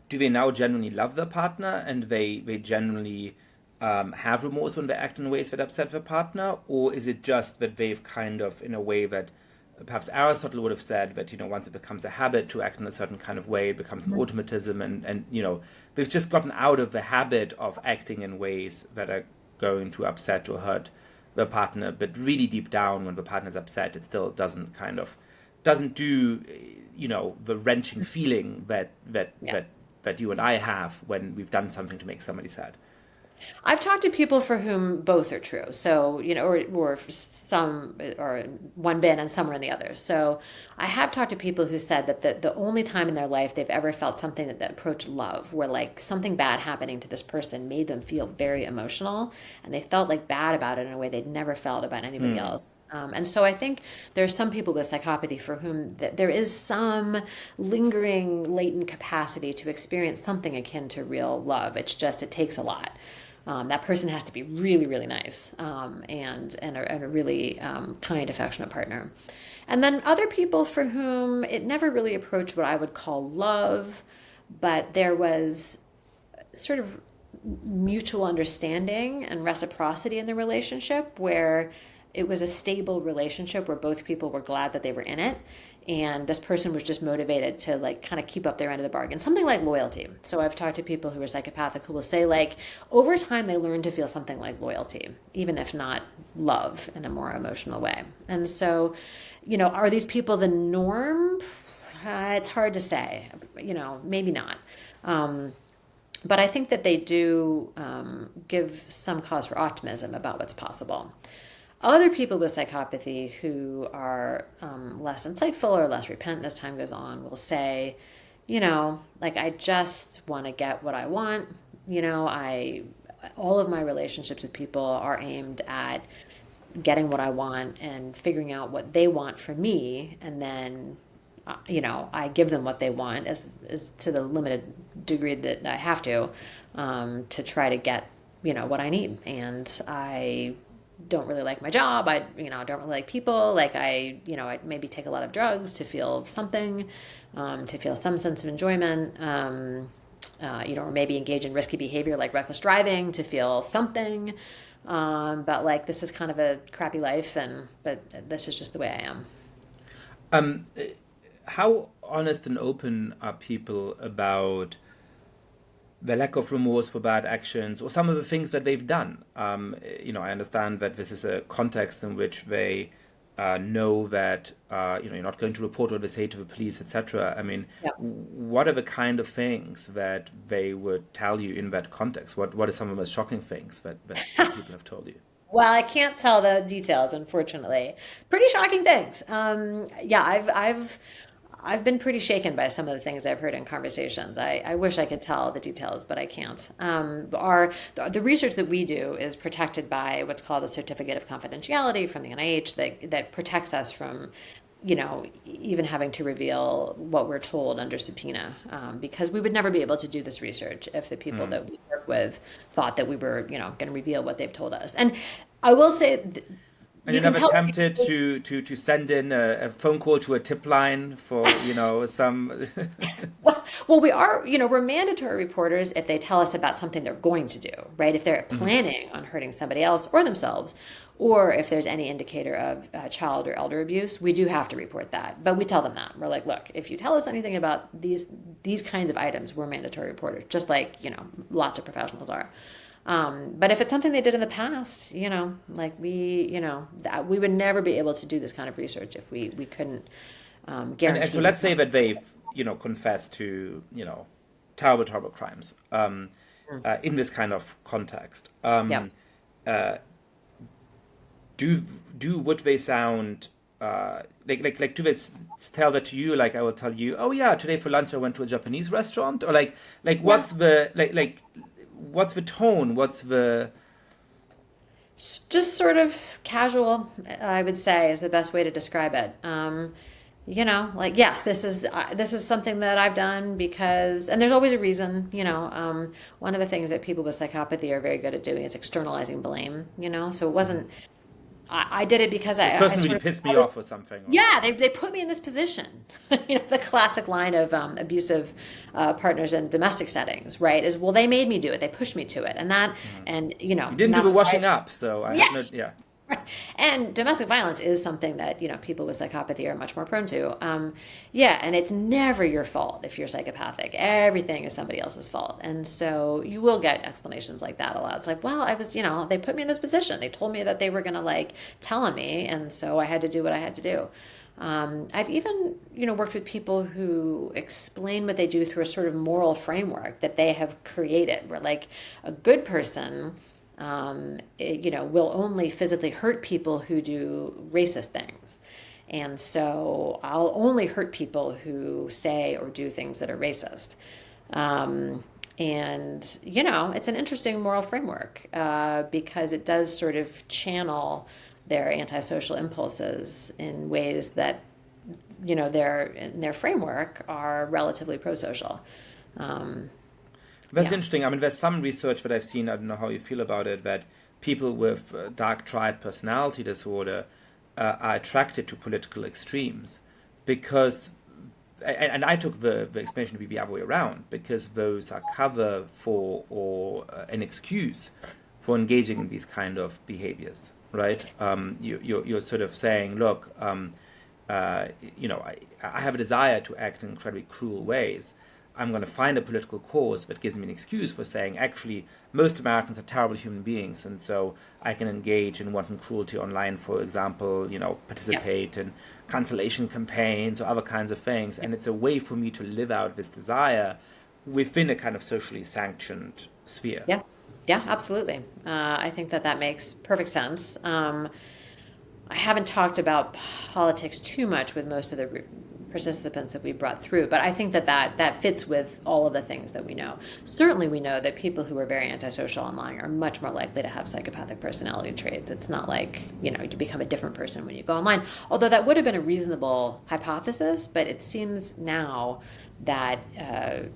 do they now genuinely love their partner, and they genuinely have remorse when they act in ways that upset their partner? Or is it just that they've kind of, in a way that perhaps Aristotle would have said that, once it becomes a habit to act in a certain kind of way, it becomes an automatism. And we've just gotten out of the habit of acting in ways that are going to upset or hurt the partner. But really deep down, when the partner's upset, it still doesn't do, the wrenching feeling that you and I have when we've done something to make somebody sad. I've talked to people for whom both are true. So, or some, or one been and some are in the other. So I have talked to people who said that the only time in their life they've ever felt something that approached love, where like something bad happening to this person made them feel very emotional, and they felt like bad about it in a way they'd never felt about anybody else. And so I think there's some people with psychopathy for whom there is some lingering latent capacity to experience something akin to real love. It's just, it takes a lot. That person has to be really, really nice, and a really kind, affectionate partner. And then other people for whom it never really approached what I would call love, but there was sort of mutual understanding and reciprocity in the relationship, where it was a stable relationship where both people were glad that they were in it. And this person was just motivated to like kind of keep up their end of the bargain. Something like loyalty. So I've talked to people who are psychopathic who will say like over time they learn to feel something like loyalty, even if not love in a more emotional way. And so, are these people the norm? It's hard to say, maybe not. But I think that they do give some cause for optimism about what's possible. Other people with psychopathy who are less insightful or less repentant as time goes on will say, like, I just want to get what I want. All of my relationships with people are aimed at getting what I want and figuring out what they want from me. And then, I give them what they want as to the limited degree that I have to try to get, what I need. And I don't really like my job. I don't really like people. Like I maybe take a lot of drugs to feel something, to feel some sense of enjoyment, or maybe engage in risky behavior like reckless driving to feel something. But like, this is kind of a crappy life but this is just the way I am. How honest and open are people about the lack of remorse for bad actions or some of the things that they've done? I understand that this is a context in which they know that, you're not going to report what they say to the police, etc. I mean, Yeah. What are the kind of things that they would tell you in that context? What are some of the most shocking things that people have told you? Well, I can't tell the details, unfortunately. Pretty shocking things. I've been pretty shaken by some of the things I've heard in conversations. I wish I could tell the details, but I can't. The research that we do is protected by what's called a certificate of confidentiality from the NIH that protects us from, even having to reveal what we're told under subpoena, because we would never be able to do this research if the people that we work with thought that we were, going to reveal what they've told us. And I will say. And you never attempted to send in a phone call to a tip line for, some... Well, we're mandatory reporters if they tell us about something they're going to do, right? If they're planning on hurting somebody else or themselves, or if there's any indicator of child or elder abuse, we do have to report that. But we tell them that. We're like, look, if you tell us anything about these kinds of items, we're mandatory reporters, just like, lots of professionals are. But if it's something they did in the past, like we would never be able to do this kind of research if we couldn't guarantee. And so let's say that they've, confessed to, terrible crimes in this kind of context. Would they sound like do they tell that to you? Like I will tell you, oh yeah, today for lunch I went to a Japanese restaurant, or what's the what's the tone? What's the... Just sort of casual, I would say, is the best way to describe it. Yes, this is something that I've done because, and there's always a reason, one of the things that people with psychopathy are very good at doing is externalizing blame, so it wasn't, I did it because this person really pissed me off or something. Yeah, they put me in this position. The classic line of abusive partners in domestic settings, right? Is, well, they made me do it. They pushed me to it, and that, and you didn't do the washing up, so I have no, yeah. And domestic violence is something that, people with psychopathy are much more prone to. Yeah, and it's never your fault if you're psychopathic. Everything is somebody else's fault. And so you will get explanations like that a lot. It's like, well, I was, they put me in this position. They told me that they were going to tell on me. And so I had to do what I had to do. I've even, worked with people who explain what they do through a sort of moral framework that they have created, where a good person, will only physically hurt people who do racist things. And so I'll only hurt people who say or do things that are racist. And, it's an interesting moral framework because it does sort of channel their antisocial impulses in ways that, in their framework are relatively pro-social. That's interesting. I mean, there's some research that I've seen, I don't know how you feel about it, that people with dark triad personality disorder are attracted to political extremes because, and I took the explanation to be the other way around, because those are cover for or an excuse for engaging in these kind of behaviors, right? You're sort of saying, look, I have a desire to act in incredibly cruel ways. I'm going to find a political cause that gives me an excuse for saying, actually, most Americans are terrible human beings, and so I can engage in wanton cruelty online, for example, participate in cancellation campaigns or other kinds of things. And it's a way for me to live out this desire within a kind of socially sanctioned sphere. Yeah, absolutely. I think that makes perfect sense. I haven't talked about politics too much with most of the participants that we brought through, but I think that fits with all of the things that we know. Certainly we know that people who are very antisocial online are much more likely to have psychopathic personality traits. It's not like, you become a different person when you go online, although that would have been a reasonable hypothesis, but it seems now that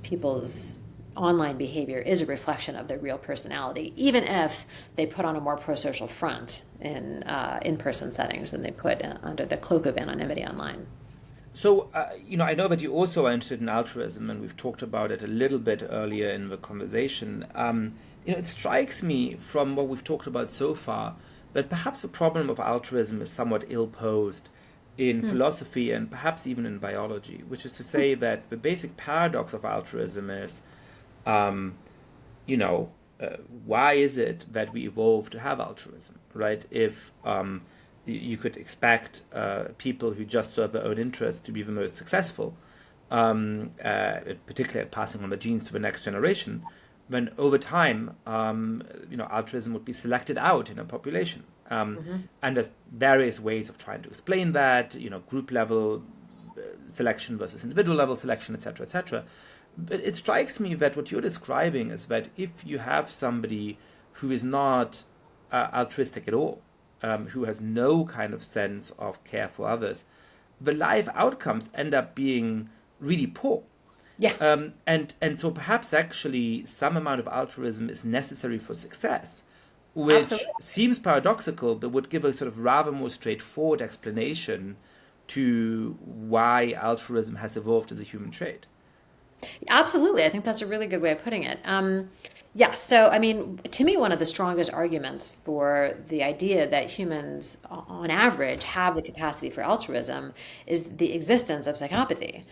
people's online behavior is a reflection of their real personality, even if they put on a more pro-social front in in-person settings than they put under the cloak of anonymity online. So, I know that you also are interested in altruism, and we've talked about it a little bit earlier in the conversation. It strikes me from what we've talked about so far that perhaps the problem of altruism is somewhat ill-posed in philosophy and perhaps even in biology, which is to say that the basic paradox of altruism is, why is it that we evolved to have altruism, right? If you could expect people who just serve their own interests to be the most successful, particularly at passing on the genes to the next generation, then over time, altruism would be selected out in a population. And there's various ways of trying to explain that, group level selection versus individual level selection, et cetera, et cetera. But it strikes me that what you're describing is that if you have somebody who is not altruistic at all, who has no kind of sense of care for others, the life outcomes end up being really poor. Yeah. And so perhaps actually some amount of altruism is necessary for success, which Absolutely. seems paradoxical, but would give a sort of rather more straightforward explanation to why altruism has evolved as a human trait. Absolutely. I think that's a really good way of putting it. So, to me, one of the strongest arguments for the idea that humans, on average, have the capacity for altruism is the existence of psychopathy,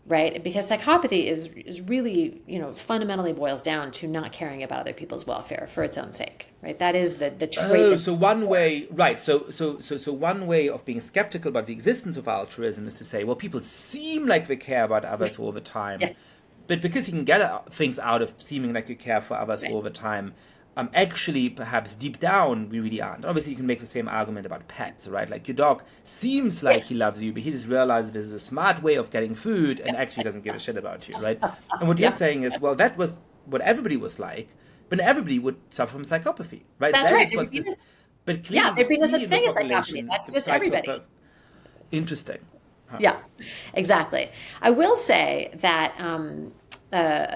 right? Because psychopathy is really, fundamentally boils down to not caring about other people's welfare for its own sake, right? That is the trait. So one way, right? So one way of being skeptical about the existence of altruism is to say, well, people seem like they care about others all the time. Yeah. But because you can get things out of seeming like you care for others all the time, actually, perhaps deep down, we really aren't. Obviously, you can make the same argument about pets, right? Like your dog seems like he loves you, but he just realizes this is a smart way of getting food and actually doesn't give a shit about you, right? And what you're saying is, well, that was what everybody was like, but everybody would suffer from psychopathy, right? That's right. But clearly, there'd be no such see thing the as psychopathy. population That's with just everybody. Interesting. Huh. Yeah, exactly. I will say that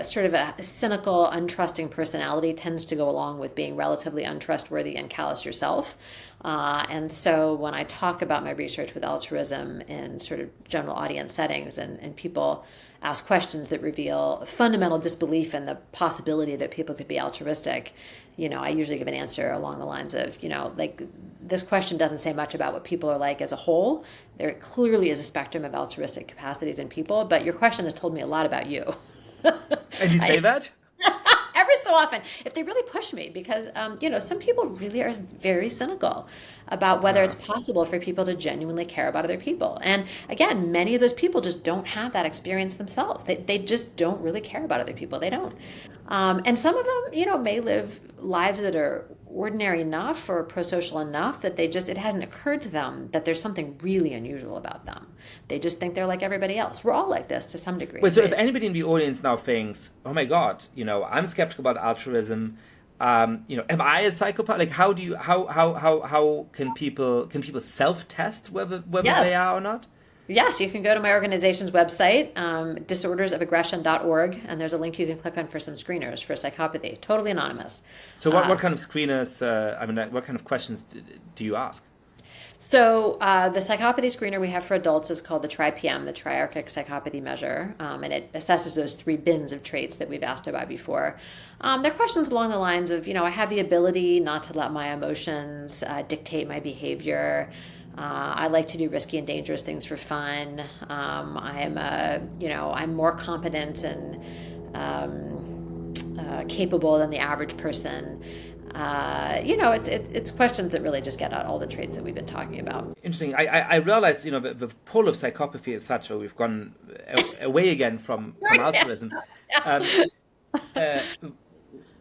sort of a cynical, untrusting personality tends to go along with being relatively untrustworthy and callous yourself. And so when I talk about my research with altruism in sort of general audience settings and people ask questions that reveal fundamental disbelief in the possibility that people could be altruistic, I usually give an answer along the lines of, like, this question doesn't say much about what people are like as a whole. There clearly is a spectrum of altruistic capacities in people, but your question has told me a lot about you. And you say that? Every so often, if they really push me, because some people really are very cynical about whether it's possible for people to genuinely care about other people. And again, many of those people just don't have that experience themselves. They just don't really care about other people. They don't. And some of them, may live lives that are ordinary enough or prosocial enough that it hasn't occurred to them that there's something really unusual about them. They just think they're like everybody else. We're all like this to some degree. Wait, so if anybody in the audience now thinks, oh my God, I'm skeptical about altruism, am I a psychopath? Like, how can people self-test whether Yes. they are or not? Yes, you can go to my organization's website, disordersofAggression.org, and there's a link you can click on for some screeners for psychopathy. Totally anonymous. So what kind of screeners, what kind of questions do you ask? So the psychopathy screener we have for adults is called the TRI-PM, the Triarchic Psychopathy Measure, and it assesses those 3 bins of traits that we've asked about before. They're questions along the lines of, I have the ability not to let my emotions dictate my behavior. I like to do risky and dangerous things for fun. I'm more competent and capable than the average person. It's questions that really just get at all the traits that we've been talking about. Interesting. I realize, the pull of psychopathy is such, we've gone away again from altruism.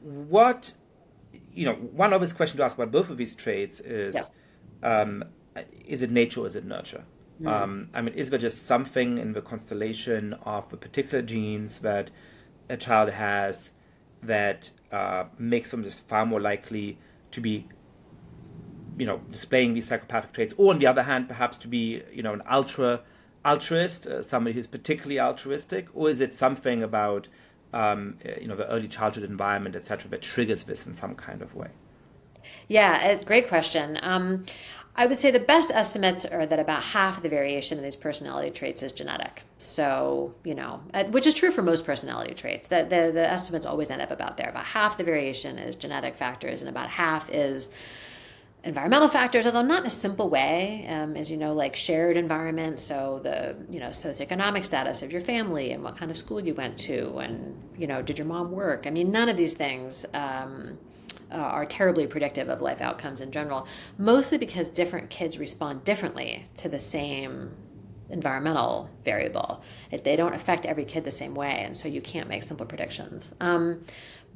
One obvious question to ask about both of these traits is it nature or is it nurture? Is there just something in the constellation of the particular genes that a child has that makes them just far more likely to be, displaying these psychopathic traits, or on the other hand, perhaps to be, an altruist, somebody who's particularly altruistic, or is it something about, the early childhood environment, etc., that triggers this in some kind of way? Yeah, it's a great question. I would say the best estimates are that about half of the variation in these personality traits is genetic. So, which is true for most personality traits. The estimates always end up about there. About half the variation is genetic factors, and about half is environmental factors, although not in a simple way, as like shared environment. So the, socioeconomic status of your family and what kind of school you went to and, did your mom work? None of these things are terribly predictive of life outcomes in general, mostly because different kids respond differently to the same environmental variable. They don't affect every kid the same way, and so you can't make simple predictions.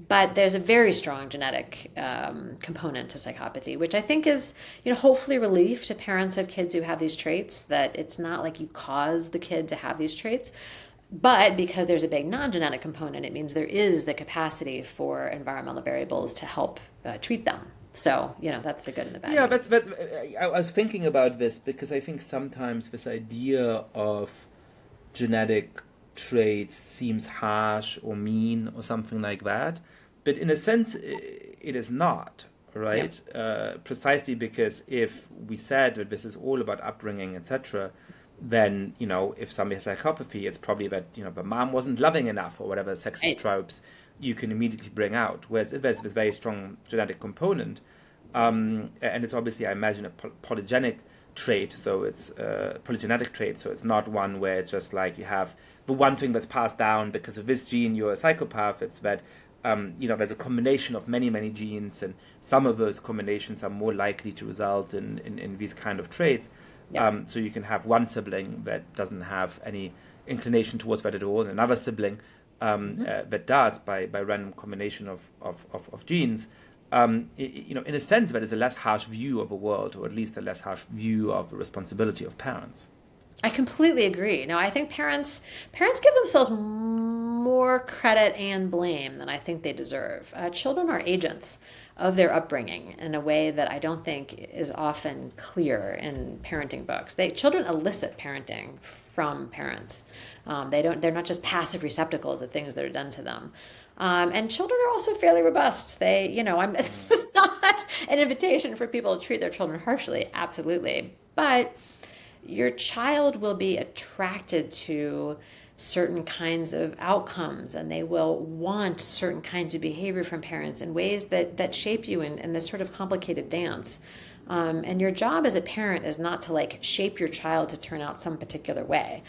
But there's a very strong genetic component to psychopathy, which I think is, hopefully relief to parents of kids who have these traits, that it's not like you cause the kid to have these traits. But because there's a big non-genetic component, it means there is the capacity for environmental variables to help treat them. So, that's the good and the bad. Yeah, but I was thinking about this because I think sometimes this idea of genetic traits seems harsh or mean or something like that. But in a sense, it is not, right? Yep. Precisely because if we said that this is all about upbringing, etc., then, if somebody has psychopathy, it's probably that, the mom wasn't loving enough or whatever sexist tropes you can immediately bring out. Whereas if there's this very strong genetic component, and it's obviously, I imagine, a polygenic trait, so it's a polygenetic trait, so it's not one where it's just like you have the one thing that's passed down because of this gene, you're a psychopath. It's that, there's a combination of many, many genes, and some of those combinations are more likely to result in these kind of traits. Yeah. So you can have one sibling that doesn't have any inclination towards that at all, and another sibling that does by random combination of genes. In a sense, that is a less harsh view of the world, or at least a less harsh view of the responsibility of parents. I completely agree. No, I think parents give themselves more credit and blame than I think they deserve. Children are agents of their upbringing in a way that I don't think is often clear in parenting books. Children elicit parenting from parents. They're not just passive receptacles of things that are done to them. And children are also fairly robust. This is not an invitation for people to treat their children harshly, absolutely. But your child will be attracted to certain kinds of outcomes, and they will want certain kinds of behavior from parents in ways that shape you in this sort of complicated dance. And your job as a parent is not to like shape your child to turn out some particular way.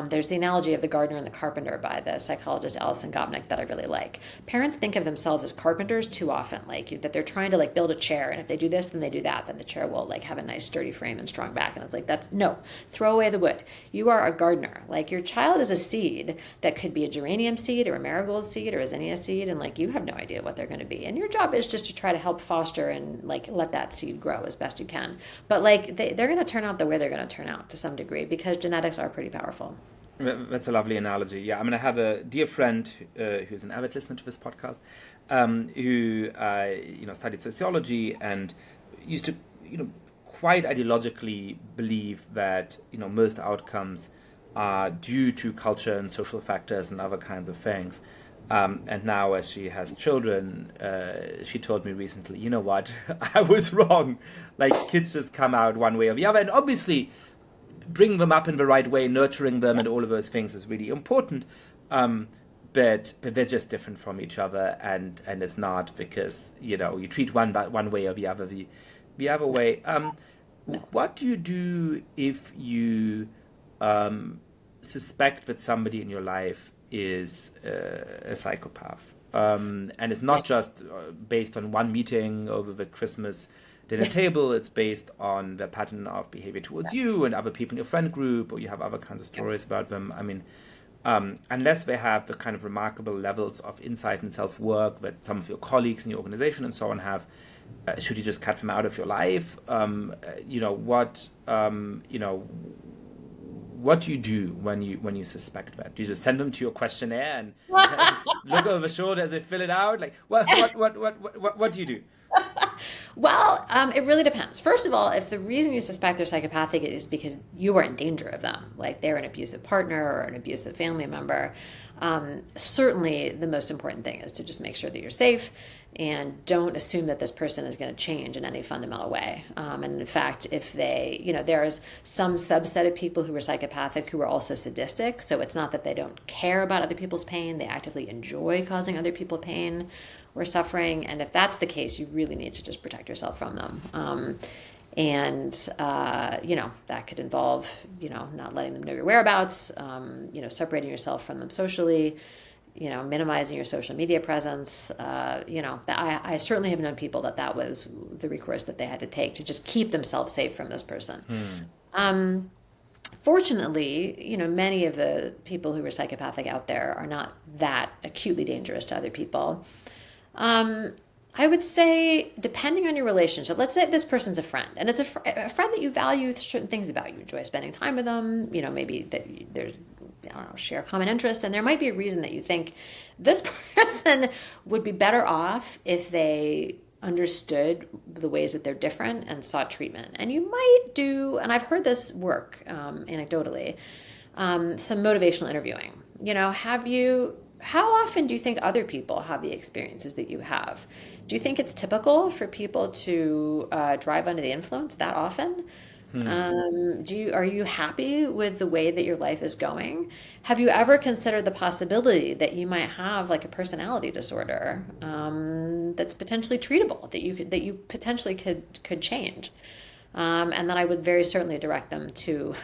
There's the analogy of the gardener and the carpenter by the psychologist Alison Gopnik that I really like. Parents think of themselves as carpenters too often, like that they're trying to like build a chair, and if they do this, then they do that, then the chair will like have a nice sturdy frame and strong back. And it's like, that's no, throw away the wood. You are a gardener. Like your child is a seed that could be a geranium seed or a marigold seed or a zinnia seed, and like you have no idea what they're going to be. And your job is just to try to help foster and like let that seed grow as best you can. But like they're going to turn out the way they're going to turn out to some degree because genetics are pretty powerful. That's a lovely analogy. Yeah, I mean, I have a dear friend who's an avid listener to this podcast, who studied sociology and used to quite ideologically believe that most outcomes are due to culture and social factors and other kinds of things. And now, as she has children, she told me recently, you know what, I was wrong. Like, kids just come out one way or the other. And obviously, bringing them up in the right way, nurturing them and all of those things is really important. But they're just different from each other. And it's not because, you treat one way or the other way. What do you do if you suspect that somebody in your life is a psychopath? And it's not just based on one meeting over the Christmas dinner table. It's based on the pattern of behavior towards you and other people in your friend group, or you have other kinds of stories about them. I mean, unless they have the kind of remarkable levels of insight and self-work that some of your colleagues in your organization and so on have, should you just cut them out of your life? What do you do when you suspect that? Do you just send them to your questionnaire and look over the shoulder as they fill it out? Like, what do you do? Well, it really depends. First of all, if the reason you suspect they're psychopathic is because you are in danger of them, like they're an abusive partner or an abusive family member, certainly the most important thing is to just make sure that you're safe and don't assume that this person is going to change in any fundamental way. And in fact, if they, there is some subset of people who are psychopathic who are also sadistic. So it's not that they don't care about other people's pain. They actively enjoy causing other people pain or suffering. And if that's the case, you really need to just protect yourself from them. That could involve, not letting them know your whereabouts, separating yourself from them socially, minimizing your social media presence. I certainly have known people that was the recourse that they had to take to just keep themselves safe from this person. Fortunately, many of the people who are psychopathic out there are not that acutely dangerous to other people. I would say, depending on your relationship, let's say this person's a friend, and it's a friend that you value certain things about. You enjoy spending time with them, maybe that there's, share common interests, and there might be a reason that you think this person would be better off if they understood the ways that they're different and sought treatment. And you might do, and I've heard this work anecdotally, some motivational interviewing. How often do you think other people have the experiences that you have? Do you think it's typical for people to drive under the influence that often? Are you happy with the way that your life is going? Have you ever considered the possibility that you might have like a personality disorder that's potentially treatable, that you potentially could change? And then I would very certainly direct them to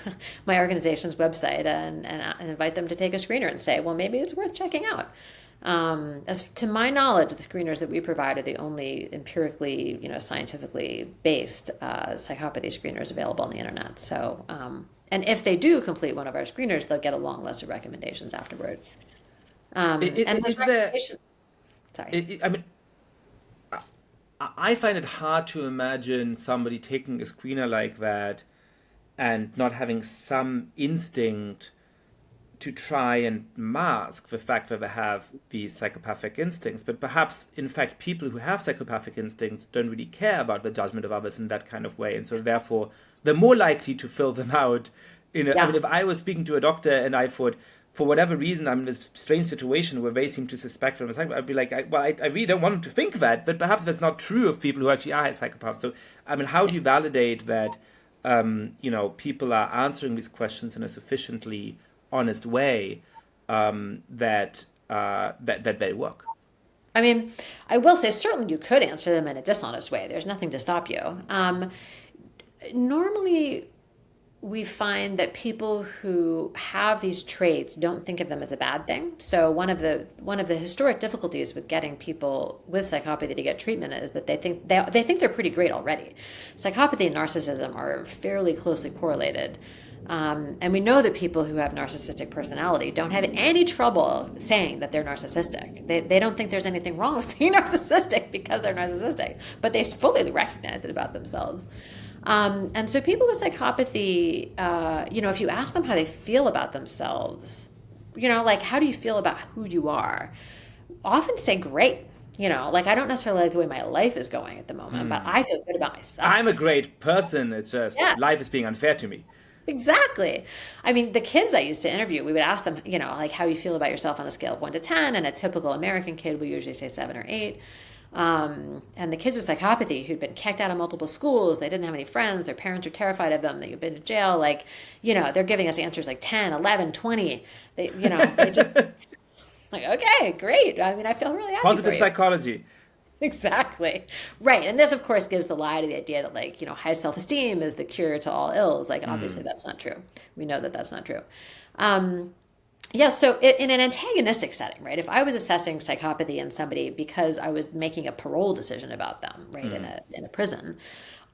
my organization's website and invite them to take a screener and say, well, maybe it's worth checking out. As to my knowledge, the screeners that we provide are the only empirically, scientifically based psychopathy screeners available on the internet. So, and if they do complete one of our screeners, they'll get a long list of recommendations afterward. I find it hard to imagine somebody taking a screener like that and not having some instinct to try and mask the fact that they have these psychopathic instincts. But perhaps, in fact, people who have psychopathic instincts don't really care about the judgment of others in that kind of way. And so therefore, they're more likely to fill them out. I mean, if I was speaking to a doctor and I thought, for whatever reason, I'm in this strange situation where they seem to suspect them as psychopath, I'd be like, I really don't want them to think that, but perhaps that's not true of people who actually are psychopaths. So, I mean, how do you validate that, people are answering these questions in a sufficiently honest way that they work. I mean, I will say certainly you could answer them in a dishonest way. There's nothing to stop you. Normally, we find that people who have these traits don't think of them as a bad thing. So one of the historic difficulties with getting people with psychopathy to get treatment is that they think they're pretty great already. Psychopathy and narcissism are fairly closely correlated. And we know that people who have narcissistic personality don't have any trouble saying that they're narcissistic. They don't think there's anything wrong with being narcissistic because they're narcissistic, but they fully recognize it about themselves. And so people with psychopathy, if you ask them how they feel about themselves, like, how do you feel about who you are? Often say great. I don't necessarily like the way my life is going at the moment, but I feel good about myself. I'm a great person. It's just life is being unfair to me. Exactly. I mean, the kids I used to interview, we would ask them, like how you feel about yourself on a scale of 1 to 10, and a typical American kid will usually say 7 or 8. And the kids with psychopathy who'd been kicked out of multiple schools, they didn't have any friends, their parents were terrified of them, they'd been to jail, they're giving us answers like 10, 11, 20. They just like, okay, great. I mean, I feel really happy Positive for you. Psychology. Exactly. Right. And this, of course, gives the lie to the idea that, high self-esteem is the cure to all ills. Obviously, that's not true. We know that that's not true. So in an antagonistic setting, right, if I was assessing psychopathy in somebody because I was making a parole decision about them, right, in a prison,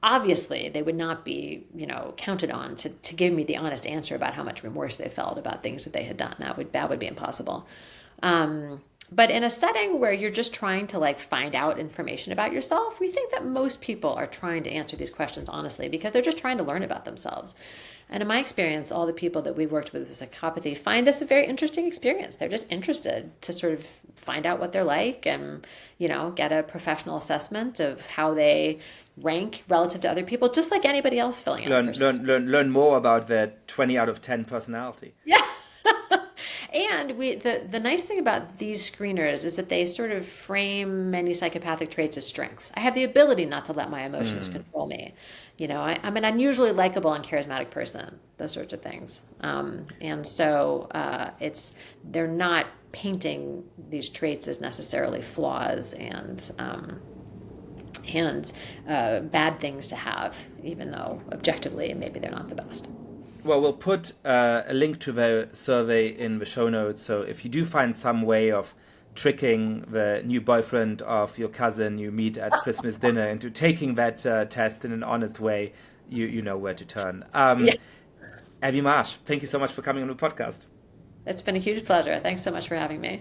obviously they would not be, counted on to give me the honest answer about how much remorse they felt about things that they had done. That would be impossible. But in a setting where you're just trying to find out information about yourself, we think that most people are trying to answer these questions honestly because they're just trying to learn about themselves. And in my experience, all the people that we've worked with psychopathy find this a very interesting experience. They're just interested to sort of find out what they're like and, get a professional assessment of how they rank relative to other people, just like anybody else filling out. Learn more about their 20 out of 10 personality. Yeah. And the nice thing about these screeners is that they sort of frame many psychopathic traits as strengths. I have the ability not to let my emotions control me. I'm an unusually likable and charismatic person, those sorts of things. And so they're not painting these traits as necessarily flaws and bad things to have, even though objectively maybe they're not the best. Well, we'll put a link to the survey in the show notes. So if you do find some way of tricking the new boyfriend of your cousin you meet at Christmas dinner into taking that test in an honest way, you know where to turn. Abby Marsh, thank you so much for coming on the podcast. It's been a huge pleasure. Thanks so much for having me.